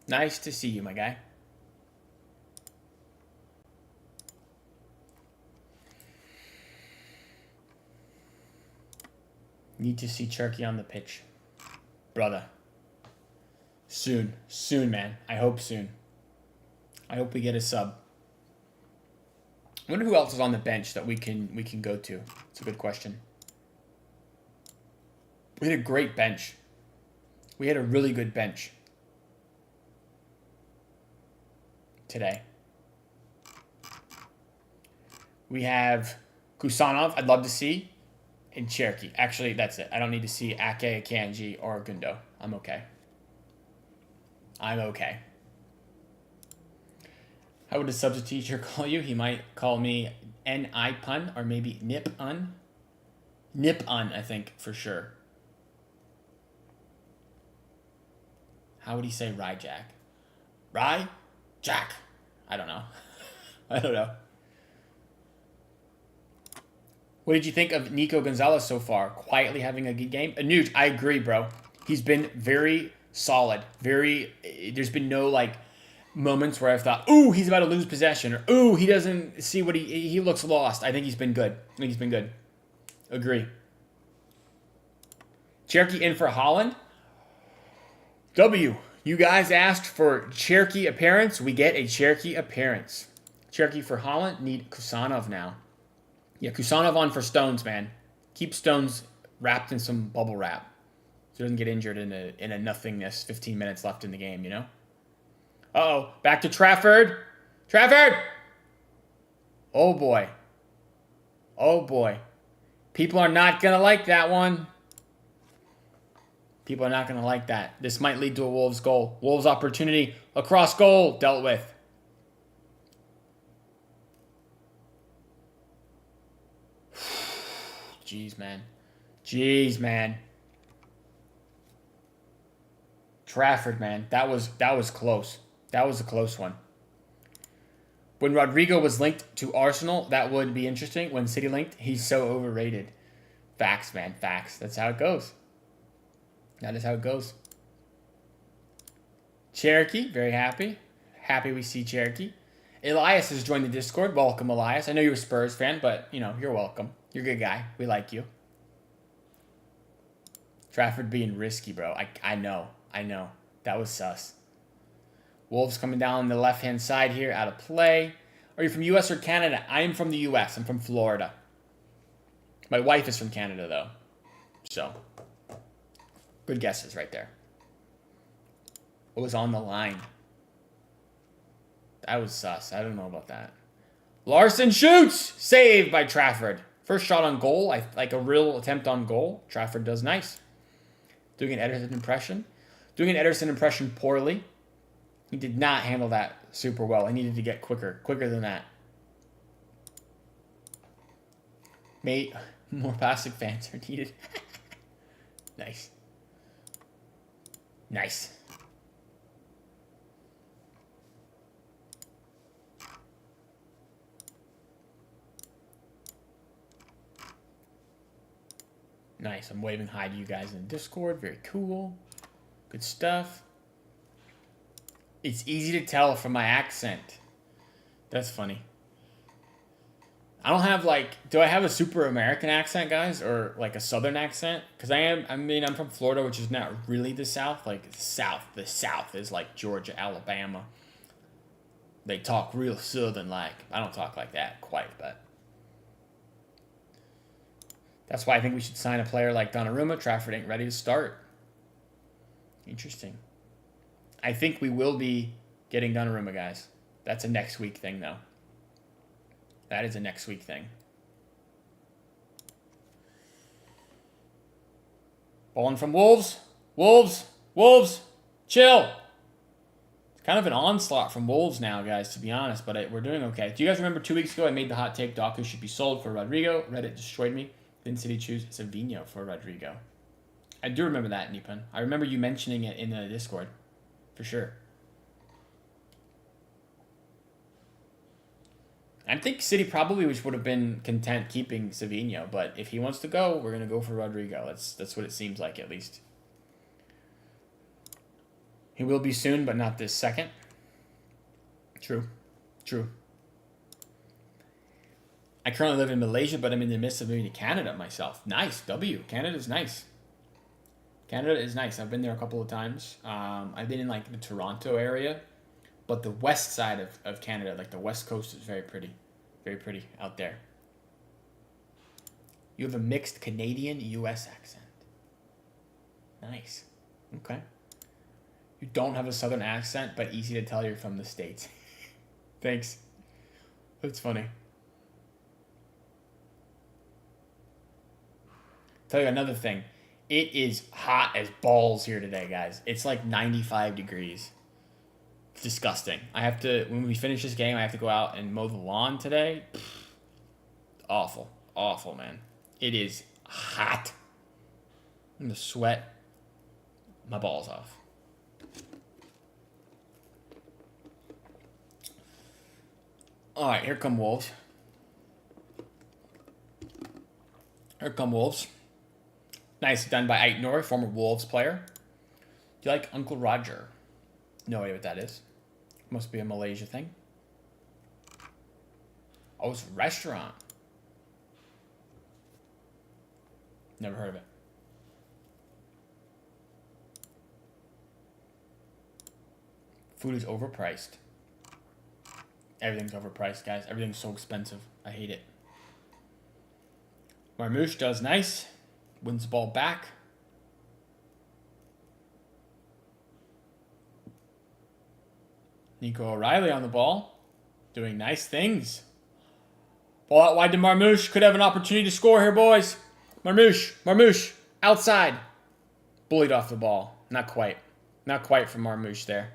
Nice to see you, my guy. Need to see Cherky on the pitch. Brother. Soon. Soon, man. I hope soon. I hope we get a sub. I wonder who else is on the bench that we can go to. It's a good question. We had a great bench. We had a really good bench today. We have Kusanov, I'd love to see, and Cherokee. Actually, that's it. I don't need to see Ake, Kanji, or Gundo. I'm okay. I'm okay. How would a substitute teacher call you? He might call me N-I-Pun or maybe Nip-Un. Nip-Un, I think, for sure. How would he say Ryjack? Jack. I don't know. I don't know. What did you think of Nico Gonzalez so far? Quietly having a good game? Anuj, I agree, bro. He's been very solid. There's been no, like, moments where I've thought, ooh, he's about to lose possession. Or, ooh, he doesn't see what he looks lost. I think he's been good. Agree. Cherokee in for Holland. W. You guys asked for Cherokee appearance. We get a Cherokee appearance. Cherokee for Holland. Need Kusanov now. Yeah, Kusanov on for Stones, man. Keep Stones wrapped in some bubble wrap so he doesn't get injured in a nothingness. 15 minutes left in the game, you know? Uh-oh. Back to Trafford. Trafford! Oh, boy. Oh, boy. People are not going to like that one. People are not going to like that. This might lead to a Wolves goal. Wolves opportunity. Across goal. Dealt with. Jeez, man. Trafford, man. That was close. That was a close one. When Rodrigo was linked to Arsenal, that would be interesting. When City linked, he's so overrated. Facts, man. Facts. That's how it goes. That is how it goes. Cherokee, very happy. Happy we see Cherokee. Elias has joined the Discord. Welcome, Elias. I know you're a Spurs fan, but, you know, you're welcome. You're a good guy. We like you. Trafford being risky, bro. I know. That was sus. Wolves coming down the left-hand side here, out of play. Are you from U.S. or Canada? I am from the U.S. I'm from Florida. My wife is from Canada, though. So, good guesses right there. What was on the line? That was sus. I don't know about that. Larson shoots! Saved by Trafford. First shot on goal. Like a real attempt on goal. Trafford does nice. Doing an Ederson impression. Doing an Ederson impression poorly. He did not handle that super well. He needed to get quicker. Quicker than that. Mate, more plastic fans are needed. Nice. Nice. Nice. I'm waving hi to you guys in Discord. Very cool. Good stuff. It's easy to tell from my accent. That's funny. I don't have, like... Do I have a super American accent, guys? Or, like, a southern accent? Because I'm from Florida, which is not really the South. Like, the South is, like, Georgia, Alabama. They talk real southern-like. I don't talk like that quite, but... That's why I think we should sign a player like Donnarumma. Trafford ain't ready to start. Interesting. I think we will be getting Donnarumma, guys. That's a next week thing, though. That is a next week thing. Ball in from Wolves. Wolves. Chill. It's kind of an onslaught from Wolves now, guys, to be honest, but we're doing okay. Do you guys remember 2 weeks ago I made the hot take Doku should be sold for Rodrigo? Reddit destroyed me. Didn't City choose Savinho for Rodrigo? I do remember that, Nipan. I remember you mentioning it in the Discord. For sure. I think City probably would have been content keeping Savinho, but if he wants to go, we're going to go for Rodrigo. That's what it seems like, at least. He will be soon, but not this second. True. I currently live in Malaysia, but I'm in the midst of moving to Canada myself. Nice, W. Canada's nice. Canada is nice. I've been there a couple of times. I've been in, like, the Toronto area, But the west side of Canada, like the west coast, is very pretty. Very pretty out there. You have a mixed Canadian-U.S. accent. Nice. Okay. You don't have a southern accent, but easy to tell you're from the States. Thanks. That's funny. Tell you another thing. It is hot as balls here today, guys. It's like 95 degrees. It's disgusting. I have to, when we finish this game, I have to go out and mow the lawn today. Awful. Awful, man. It is hot. I'm going to sweat my balls off. All right, here come Wolves. Here come Wolves. Nice, done by Eitnor, former Wolves player. Do you like Uncle Roger? No idea what that is. Must be a Malaysia thing. Oh, it's a restaurant. Never heard of it. Food is overpriced. Everything's overpriced, guys. Everything's so expensive. I hate it. Marmouche does nice. Wins the ball back. Nico O'Reilly on the ball. Doing nice things. Ball out wide to Marmouche. Could have an opportunity to score here, boys. Marmouche. Outside. Bullied off the ball. Not quite. Not quite from Marmouche there.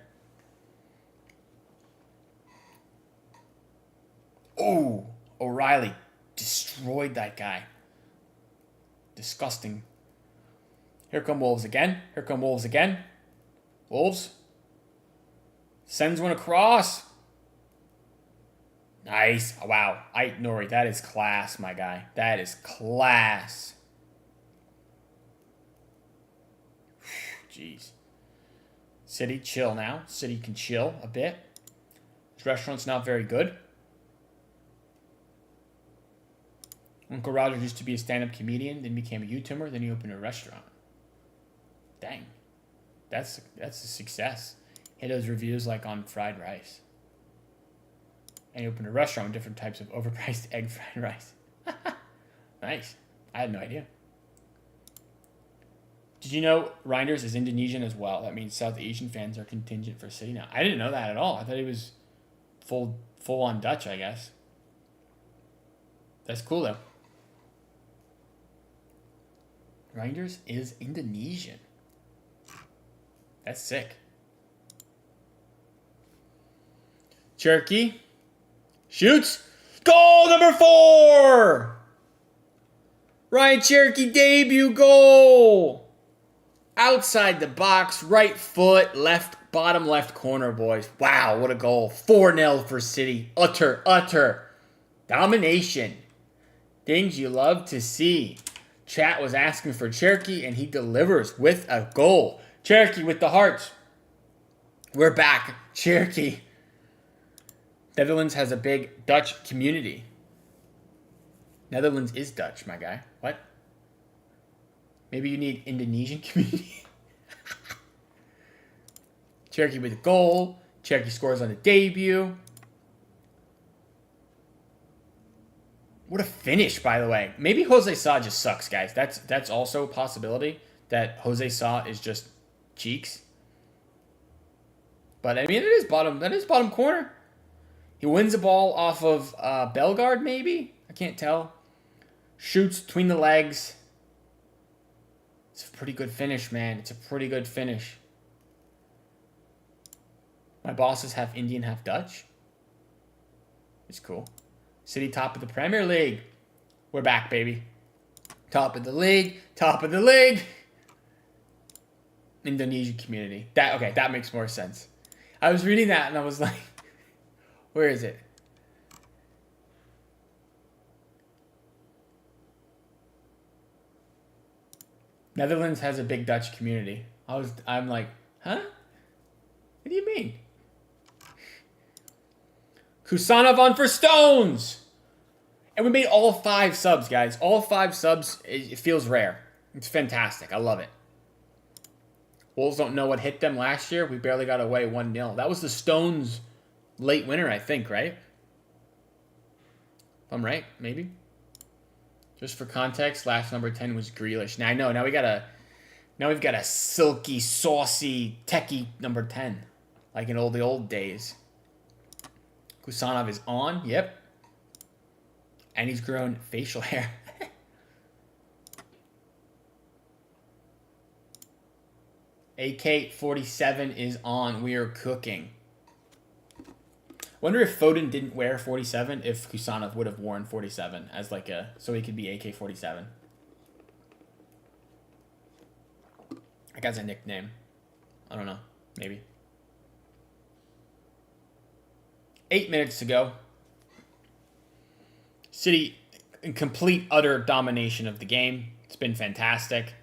Oh, O'Reilly destroyed that guy. Disgusting. Here come Wolves again. Wolves. Sends one across. Nice. Oh, wow. Nori, that is class, my guy. That is class. Jeez. City, chill now. City can chill a bit. This restaurant's not very good. Uncle Roger used to be a stand-up comedian, then became a YouTuber, then he opened a restaurant. Dang. That's a success. He does reviews like on fried rice. And he opened a restaurant with different types of overpriced egg fried rice. Nice. I had no idea. Did you know Reinders is Indonesian as well? That means South Asian fans are contingent for City now. I didn't know that at all. I thought he was full-on Dutch, I guess. That's cool, though. Reinders is Indonesian. That's sick. Cherokee shoots. Goal number 4! Ryan Cherokee debut goal. Outside the box, right foot, bottom left corner, boys. Wow, what a goal. 4-0 for City. Utter domination. Things you love to see. Chat was asking for Cherokee, and he delivers with a goal. Cherokee with the hearts. We're back. Cherokee. Netherlands has a big Dutch community. Netherlands is Dutch, my guy. What? Maybe you need Indonesian community? Cherokee with a goal. Cherokee scores on the debut. What a finish, by the way. Maybe Jose Sa just sucks, guys. That's also a possibility that Jose Sa is just cheeks. But I mean, that is bottom corner. He wins the ball off of Bellegarde, maybe? I can't tell. Shoots between the legs. It's a pretty good finish, man. It's a pretty good finish. My boss is half Indian, half Dutch. It's cool. City top of the Premier League. We're back, baby. Top of the league. Indonesian community. That makes more sense. I was reading that and I was like, where is it? Netherlands has a big Dutch community. I'm like, huh? What do you mean? Kusanov on for Stones! And we made all 5 subs, guys. All 5 subs, it feels rare. It's fantastic. I love it. Wolves don't know what hit them last year. We barely got away 1-0. That was the Stones' late winner, I think, right? If I'm right, maybe. Just for context, last number 10 was Grealish. Now I know. Now we've got a silky, saucy, techie number 10, like in the old days. Kusanov is on. Yep. And he's grown facial hair. AK-47 is on. We are cooking. Wonder if Foden didn't wear 47, if Kusanov would have worn 47 as like so he could be AK-47. That guy's a nickname. I don't know. Maybe. 8 minutes to go. City in complete, utter domination of the game. It's been fantastic.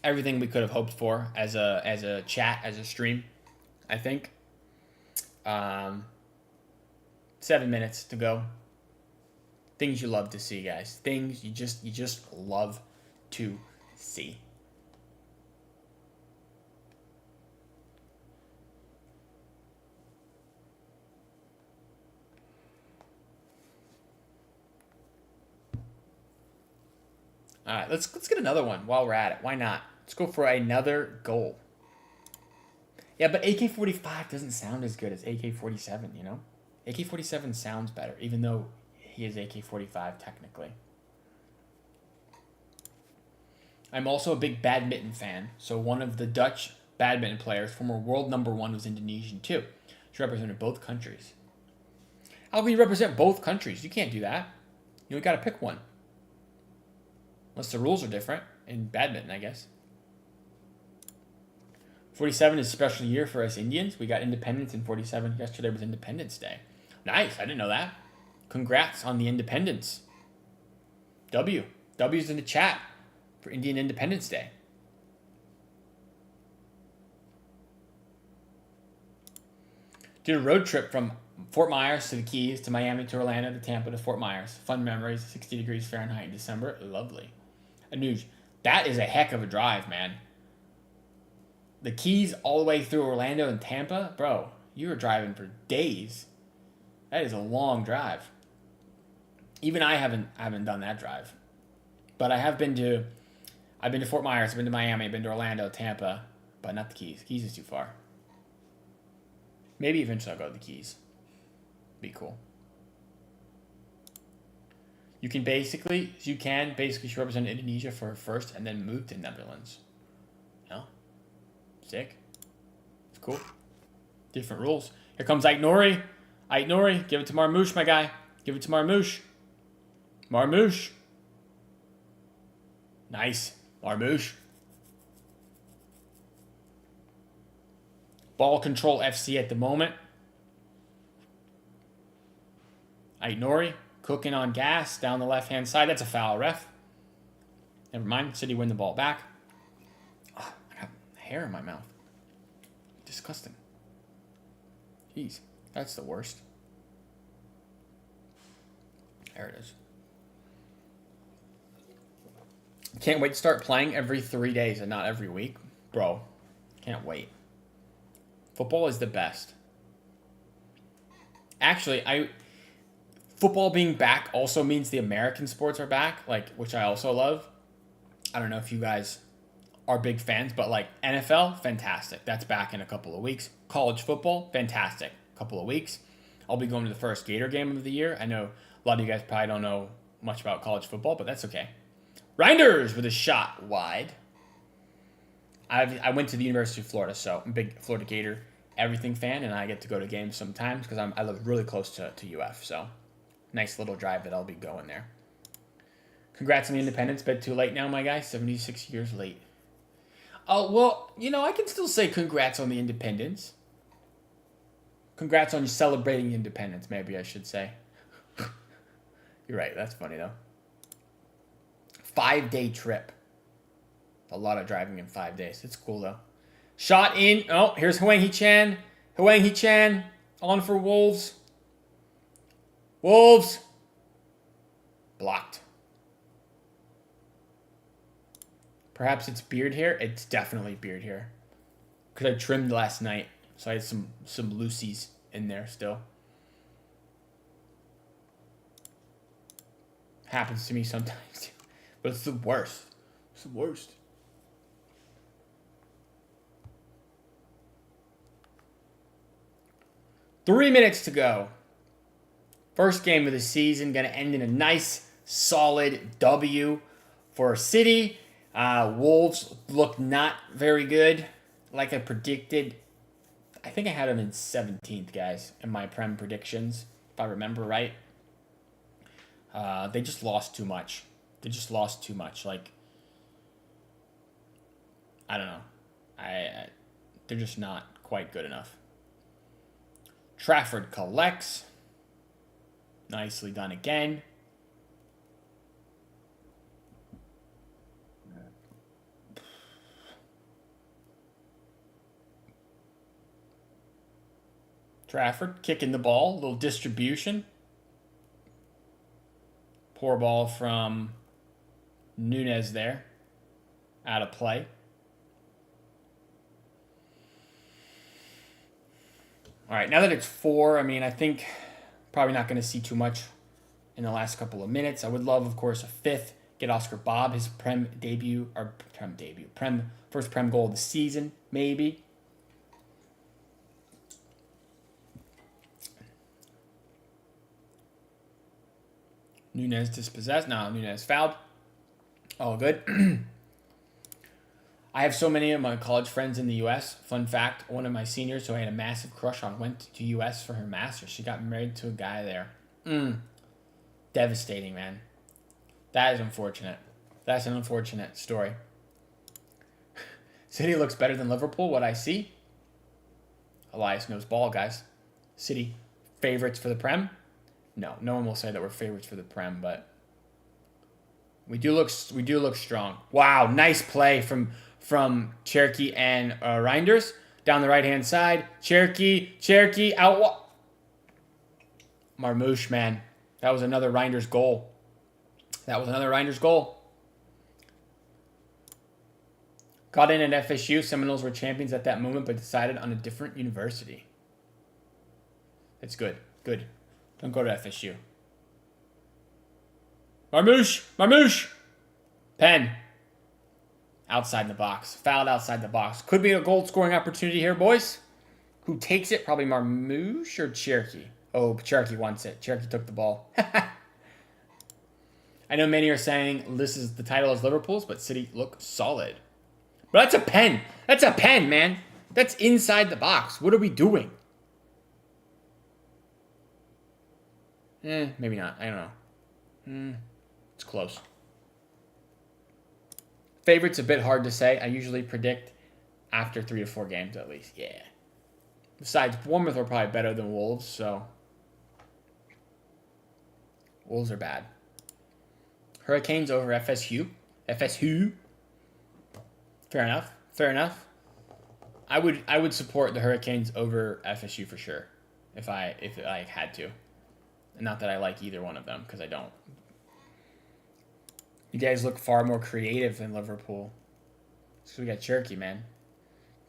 Everything we could have hoped for as a chat, as a stream, I think. 7 minutes to go. Things you love to see, guys. Things you just love to see. All right, let's get another one while we're at it. Why not? Let's go for another goal. Yeah, but AK-45 doesn't sound as good as AK-47, you know? AK-47 sounds better, even though he is AK-45 technically. I'm also a big badminton fan, so one of the Dutch badminton players, former world number 1, was Indonesian too. She represented both countries. How can you represent both countries? You can't do that. You got to pick one. Unless the rules are different in badminton, I guess. 47 is a special year for us Indians. We got independence in 47. Yesterday was Independence Day. Nice. I didn't know that. Congrats on the independence. W's in the chat for Indian Independence Day. Did a road trip from Fort Myers to the Keys to Miami to Orlando to Tampa to Fort Myers. Fun memories. 60 degrees Fahrenheit in December. Lovely. Anuj, that is a heck of a drive, man. The Keys all the way through Orlando and Tampa, bro. You were driving for days. That is a long drive. Even I haven't done that drive, but I've been to Fort Myers, I've been to Miami, I've been to Orlando, Tampa, but not the Keys. Keys is too far. Maybe eventually I'll go to the Keys. Be cool. You can basically she represent Indonesia for her first and then move to Netherlands. No? Sick. It's cool. Different rules. Here comes Ait Nori. Ait Nori, give it to Marmouche, my guy. Give it to Marmouche. Marmouche. Nice. Marmouche. Ball control FC at the moment. Ait Nori. Cooking on gas down the left-hand side. That's a foul, ref. Never mind. City win the ball back. Oh, I got hair in my mouth. Disgusting. Jeez. That's the worst. There it is. Can't wait to start playing every 3 days and not every week. Bro, can't wait. Football is the best. Actually, football being back also means the American sports are back, which I also love. I don't know if you guys are big fans, but NFL, fantastic. That's back in a couple of weeks. College football, fantastic. Couple of weeks. I'll be going to the first Gator game of the year. I know a lot of you guys probably don't know much about college football, but that's okay. Reinders with a shot wide. I went to the University of Florida, so I'm a big Florida Gator everything fan, and I get to go to games sometimes because I live really close to UF, so nice little drive that I'll be going there. Congrats on the independence. Bed too late now, my guy. 76 years late. Oh, well, I can still say congrats on the independence. Congrats on you celebrating independence, maybe I should say. You're right. That's funny, though. 5-day trip. A lot of driving in 5 days. It's cool, though. Shot in. Oh, here's Huang Hee-chan. Huang Hee-chan on for Wolves. Wolves. Blocked. Perhaps it's beard hair. It's definitely beard hair. Because I trimmed last night. So I had some loosies in there still. Happens to me sometimes. But it's the worst. It's the worst. Three minutes to go. First game of the season. Going to end in a nice, solid W for City. Wolves look not very good. Like I predicted. I think I had them in 17th, guys, in my Prem predictions, if I remember right. They just lost too much. Like, I don't know. They're just not quite good enough. Trafford collects. Nicely done again. Trafford kicking the ball. Little distribution. Poor ball from Nunez there. Out of play. All right, now that it's 4, I mean, I think probably not going to see too much in the last couple of minutes. I would love, of course, a 5th. Get Oscar Bob his Prem first Prem goal of the season, maybe. Nunez dispossessed. No, Nunez fouled. All good. I have so many of my college friends in the U.S. Fun fact, one of my seniors who I had a massive crush on went to U.S. for her master's. She got married to a guy there. Devastating, man. That is unfortunate. That's an unfortunate story. City looks better than Liverpool, what I see. Elias knows ball, guys. City favorites for the Prem? No one will say that we're favorites for the Prem, but we do look strong. Wow, nice play from Cherokee and Reinders down the right-hand side. Cherokee out. Marmouche, man. That was another Reinders goal. Got in at FSU. Seminoles were champions at that moment, but decided on a different university. It's good. Good. Don't go to FSU. Marmouche. Pen. Outside the box. Fouled outside the box. Could be a goal-scoring opportunity here, boys. Who takes it? Probably Marmouche or Cherokee? Oh, Cherokee wants it. Cherokee took the ball. I know many are saying the title is Liverpool's, but City look solid. But that's a pen. That's a pen, man. That's inside the box. What are we doing? Maybe not. I don't know. It's close. Favorite's a bit hard to say. I usually predict after 3 to 4 games at least. Yeah. Besides, Bournemouth are probably better than Wolves, so Wolves are bad. Hurricanes over FSU. Fair enough. I would support the Hurricanes over FSU for sure if I had to. Not that I like either one of them, because I don't. You guys look far more creative than Liverpool. So we got Cherokee, man.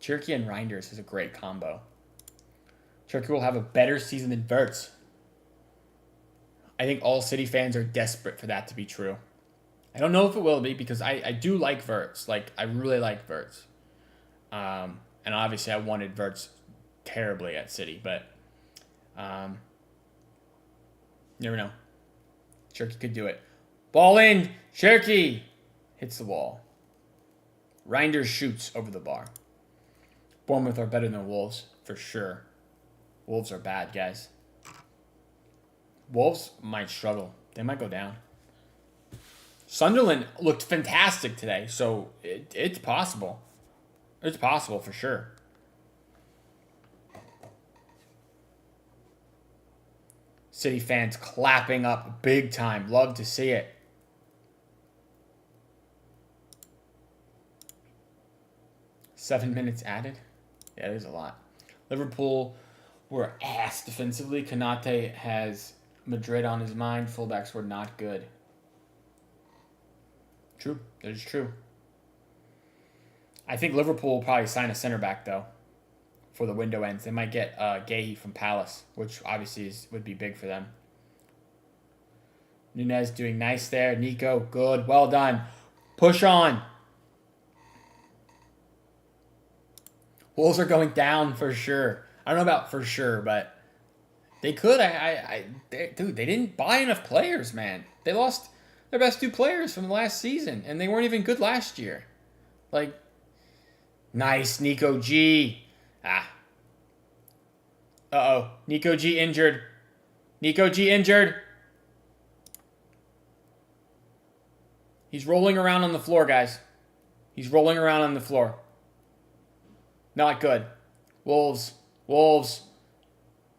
Cherokee and Reinders is a great combo. Cherokee will have a better season than Verts. I think all City fans are desperate for that to be true. I don't know if it will be, because I do like Verts. Like, I really like Verts. And obviously I wanted Verts terribly at City, but never know. Cherokee could do it. Ball in. Cherokee hits the wall. Reinders shoots over the bar. Bournemouth are better than Wolves, for sure. Wolves are bad, guys. Wolves might struggle. They might go down. Sunderland looked fantastic today, so it's possible. It's possible for sure. City fans clapping up big time. Love to see it. Seven minutes added. Yeah, there's a lot. Liverpool were ass defensively. Konate has Madrid on his mind. Fullbacks were not good. True. That is true. I think Liverpool will probably sign a center back, though. before the window ends. They might get Gahey from Palace, which obviously would be big for them. Nunez doing nice there. Nico, good. Well done. Push on. Wolves are going down for sure. I don't know about for sure, but they could. Dude, they didn't buy enough players, man. They lost their best 2 players from the last season, and they weren't even good last year. Like, nice, Nico G. Uh-oh. Nico G injured. Nico G injured. He's rolling around on the floor, guys. He's rolling around on the floor. Not good. Wolves. Wolves.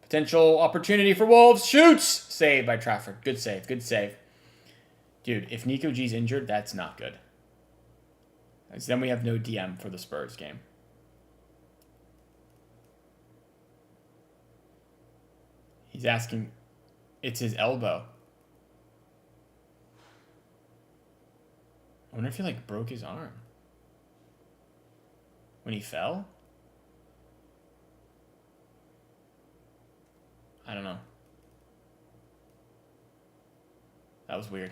Potential opportunity for Wolves. Shoots! Saved by Trafford. Good save. Good save. Dude, if Nico G's injured, that's not good. Because then we have no DM for the Spurs game. He's asking. It's his elbow. I wonder if he, like, broke his arm. When he fell? I don't know. That was weird.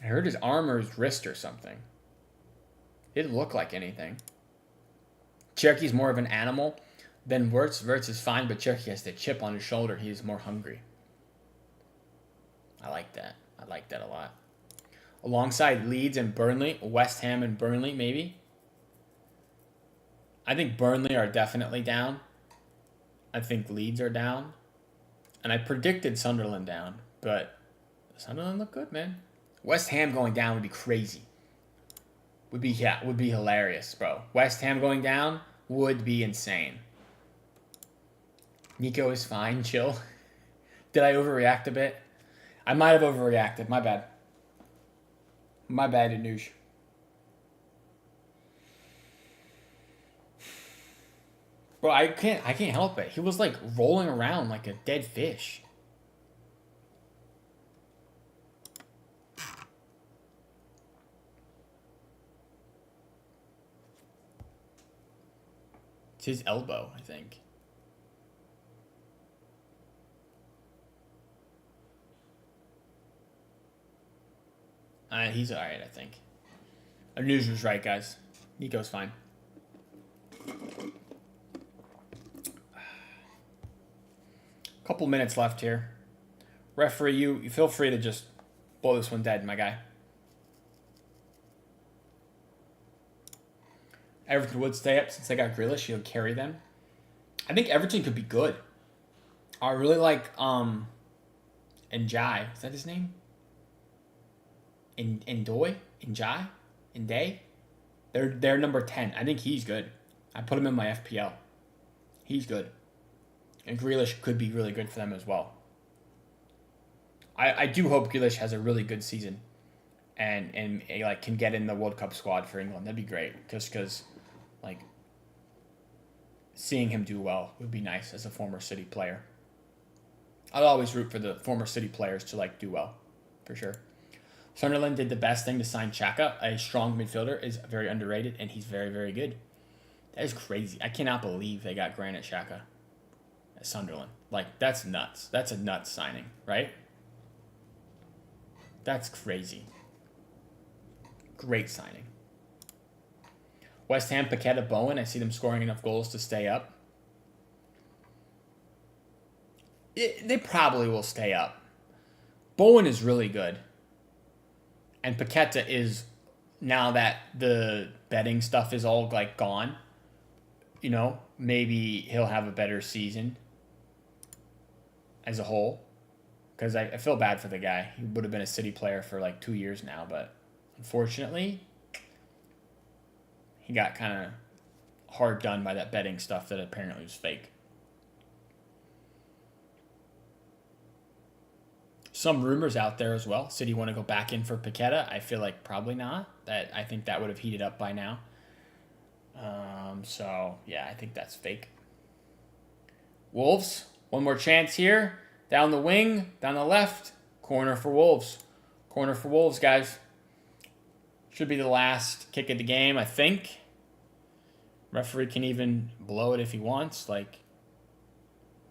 I heard his arm or his wrist or something. It didn't look like anything. Cherokee more of an animal than Wirtz. Wirtz is fine, but Cherokee has the chip on his shoulder. He's more hungry. I like that. I like that a lot. Alongside Leeds and Burnley, West Ham and Burnley, maybe. I think Burnley are definitely down. I think Leeds are down. And I predicted Sunderland down, but Sunderland look good, man. West Ham going down would be crazy. Would be hilarious, bro. West Ham going down would be insane. Nico is fine, chill. Did I overreact a bit? I might have overreacted. My bad. My bad, Anush. Bro, I can't help it. He was like rolling around like a dead fish. It's his elbow, I think. He's alright, I think. Anuj was right, guys. Nico's fine. Couple minutes left here. Referee, you feel free to just blow this one dead, my guy. Everton would stay up since they got Grealish. He'll carry them. I think Everton could be good. I really like Njai. Is that his name? Njai? Nday? They're number 10. I think he's good. I put him in my FPL. He's good. And Grealish could be really good for them as well. I do hope Grealish has a really good season and like can get in the World Cup squad for England. That'd be great. Just because like seeing him do well would be nice as a former City player. I'll always root for the former City players to like do well, for sure. Sunderland did the best thing to sign Xhaka. A strong midfielder is very underrated, and he's very, very good. That is crazy. I cannot believe they got Granit Xhaka at Sunderland. Like, that's nuts. That's a nuts signing, right? That's crazy. Great signing. West Ham, Paqueta, Bowen. I see them scoring enough goals to stay up. They probably will stay up. Bowen is really good. And Paqueta is, now that the betting stuff is all like gone, you know, maybe he'll have a better season as a whole. Because I feel bad for the guy. He would have been a City player for like 2 years now, but unfortunately, he got kind of hard done by that betting stuff that apparently was fake. Some rumors out there as well. City want to go back in for Paqueta. I feel like probably not. I think that would have heated up by now. So, yeah, I think that's fake. Wolves, one more chance here. Down the wing, down the left. Corner for Wolves. Corner for Wolves, guys. Should be the last kick of the game, I think. Referee can even blow it if he wants. Like,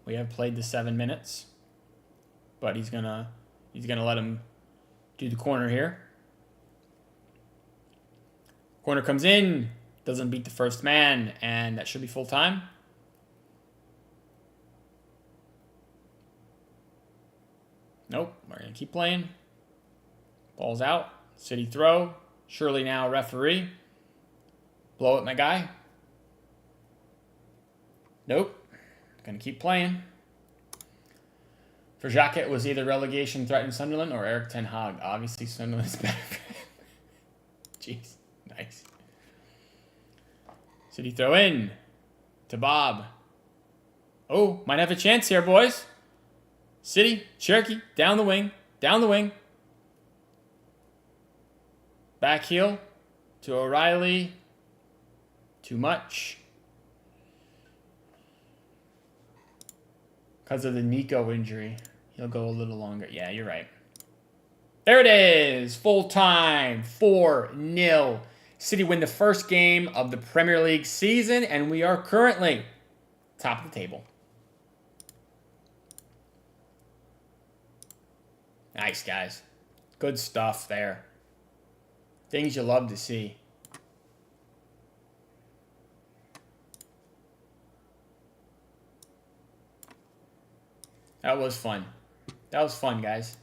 we have played the 7 minutes, but he's gonna let him do the corner here. Corner comes in, doesn't beat the first man, and that should be full time. Nope, we're gonna keep playing. Ball's out. City throw. Surely now referee. Blow it, my guy. Nope. Gonna keep playing. For Xhaka, it was either relegation threatened Sunderland or Eric Ten Hag. Obviously, Sunderland's better for him. Jeez. Nice. City throw in to Bob. Oh, might have a chance here, boys. City, Cherokee, down the wing. Down the wing. Back heel to O'Reilly. Too much. Because of the Nico injury. He'll go a little longer. Yeah, you're right. There it is. Full time. 4-0. City win the first game of the Premier League season, and we are currently top of the table. Nice, guys. Good stuff there. Things you love to see. That was fun. That was fun, guys.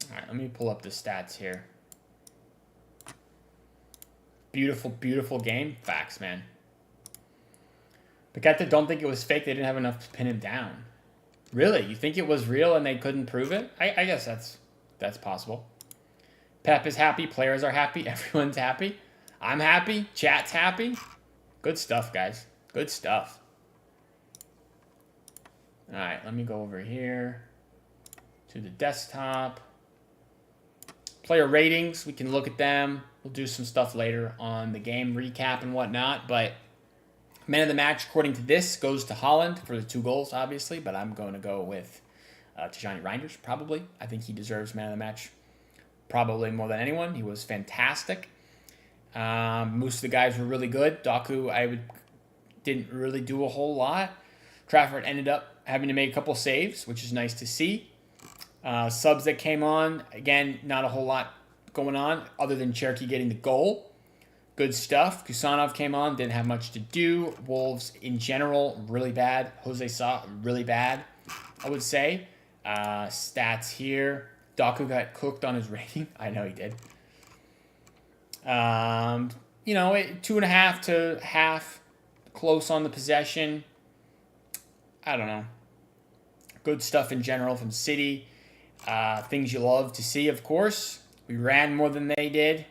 All right, let me pull up the stats here. Beautiful, beautiful game. Facts, man. Paqueta, don't think it was fake. They didn't have enough to pin him down. Really? You think it was real and they couldn't prove it? I guess that's possible. Pep is happy. Players are happy. Everyone's happy. I'm happy. Chat's happy. Good stuff, guys. Good stuff. All right, let me go over here to the desktop. Player ratings. We can look at them. We'll do some stuff later on the game recap and whatnot. But man of the match, according to this, goes to Haaland for the 2 goals, obviously. But I'm going to go with Tijani Reinders, probably. I think he deserves man of the match probably more than anyone. He was fantastic. Most of the guys were really good. Doku, didn't really do a whole lot. Trafford ended up having to make a couple saves, which is nice to see. Subs that came on, again, not a whole lot going on other than Cherokee getting the goal. Good stuff. Kusanov came on, didn't have much to do. Wolves, in general, really bad. Jose Sa, really bad, I would say. Stats here. Doku got cooked on his rating. I know he did. 2.5 to half, close on the possession. I don't know. Good stuff in general from City. Things you love to see, of course. We ran more than they did.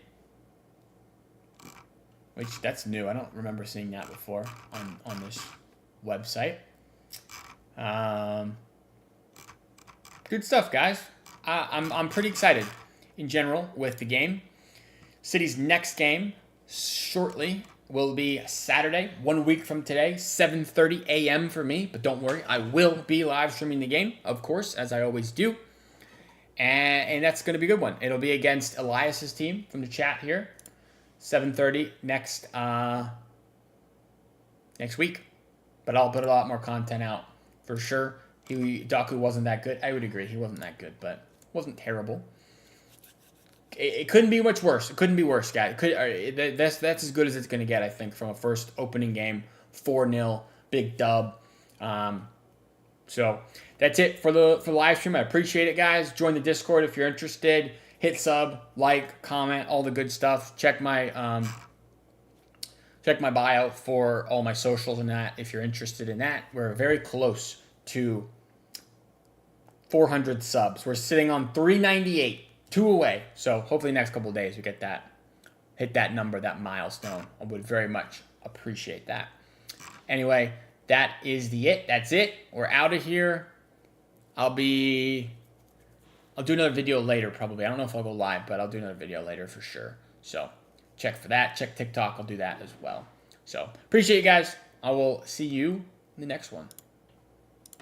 Which, that's new. I don't remember seeing that before on this website. Good stuff, guys. I'm pretty excited in general with the game. City's next game shortly will be Saturday, 1 week from today, 7:30 a.m. for me. But don't worry, I will be live streaming the game, of course, as I always do. And that's going to be a good one. It'll be against Elias's team from the chat here. 7:30 next week. But I'll put a lot more content out for sure. Doku wasn't that good. I would agree. He wasn't that good, but wasn't terrible. It couldn't be much worse. It couldn't be worse, guys. That's as good as it's going to get, I think, from a first opening game. 4-0, big dub. So that's it for the live stream. I appreciate it, guys. Join the Discord if you're interested. Hit sub, like, comment, all the good stuff. Check my bio for all my socials and that if you're interested in that. We're very close to 400 subs. We're sitting on 398. 2 away. So hopefully next couple of days we get that, hit that number, that milestone. I would very much appreciate that. Anyway, that's it. We're out of here. I'll do another video later probably. I don't know if I'll go live, but I'll do another video later for sure. So check for that. Check TikTok. I'll do that as well. So appreciate you guys. I will see you in the next one.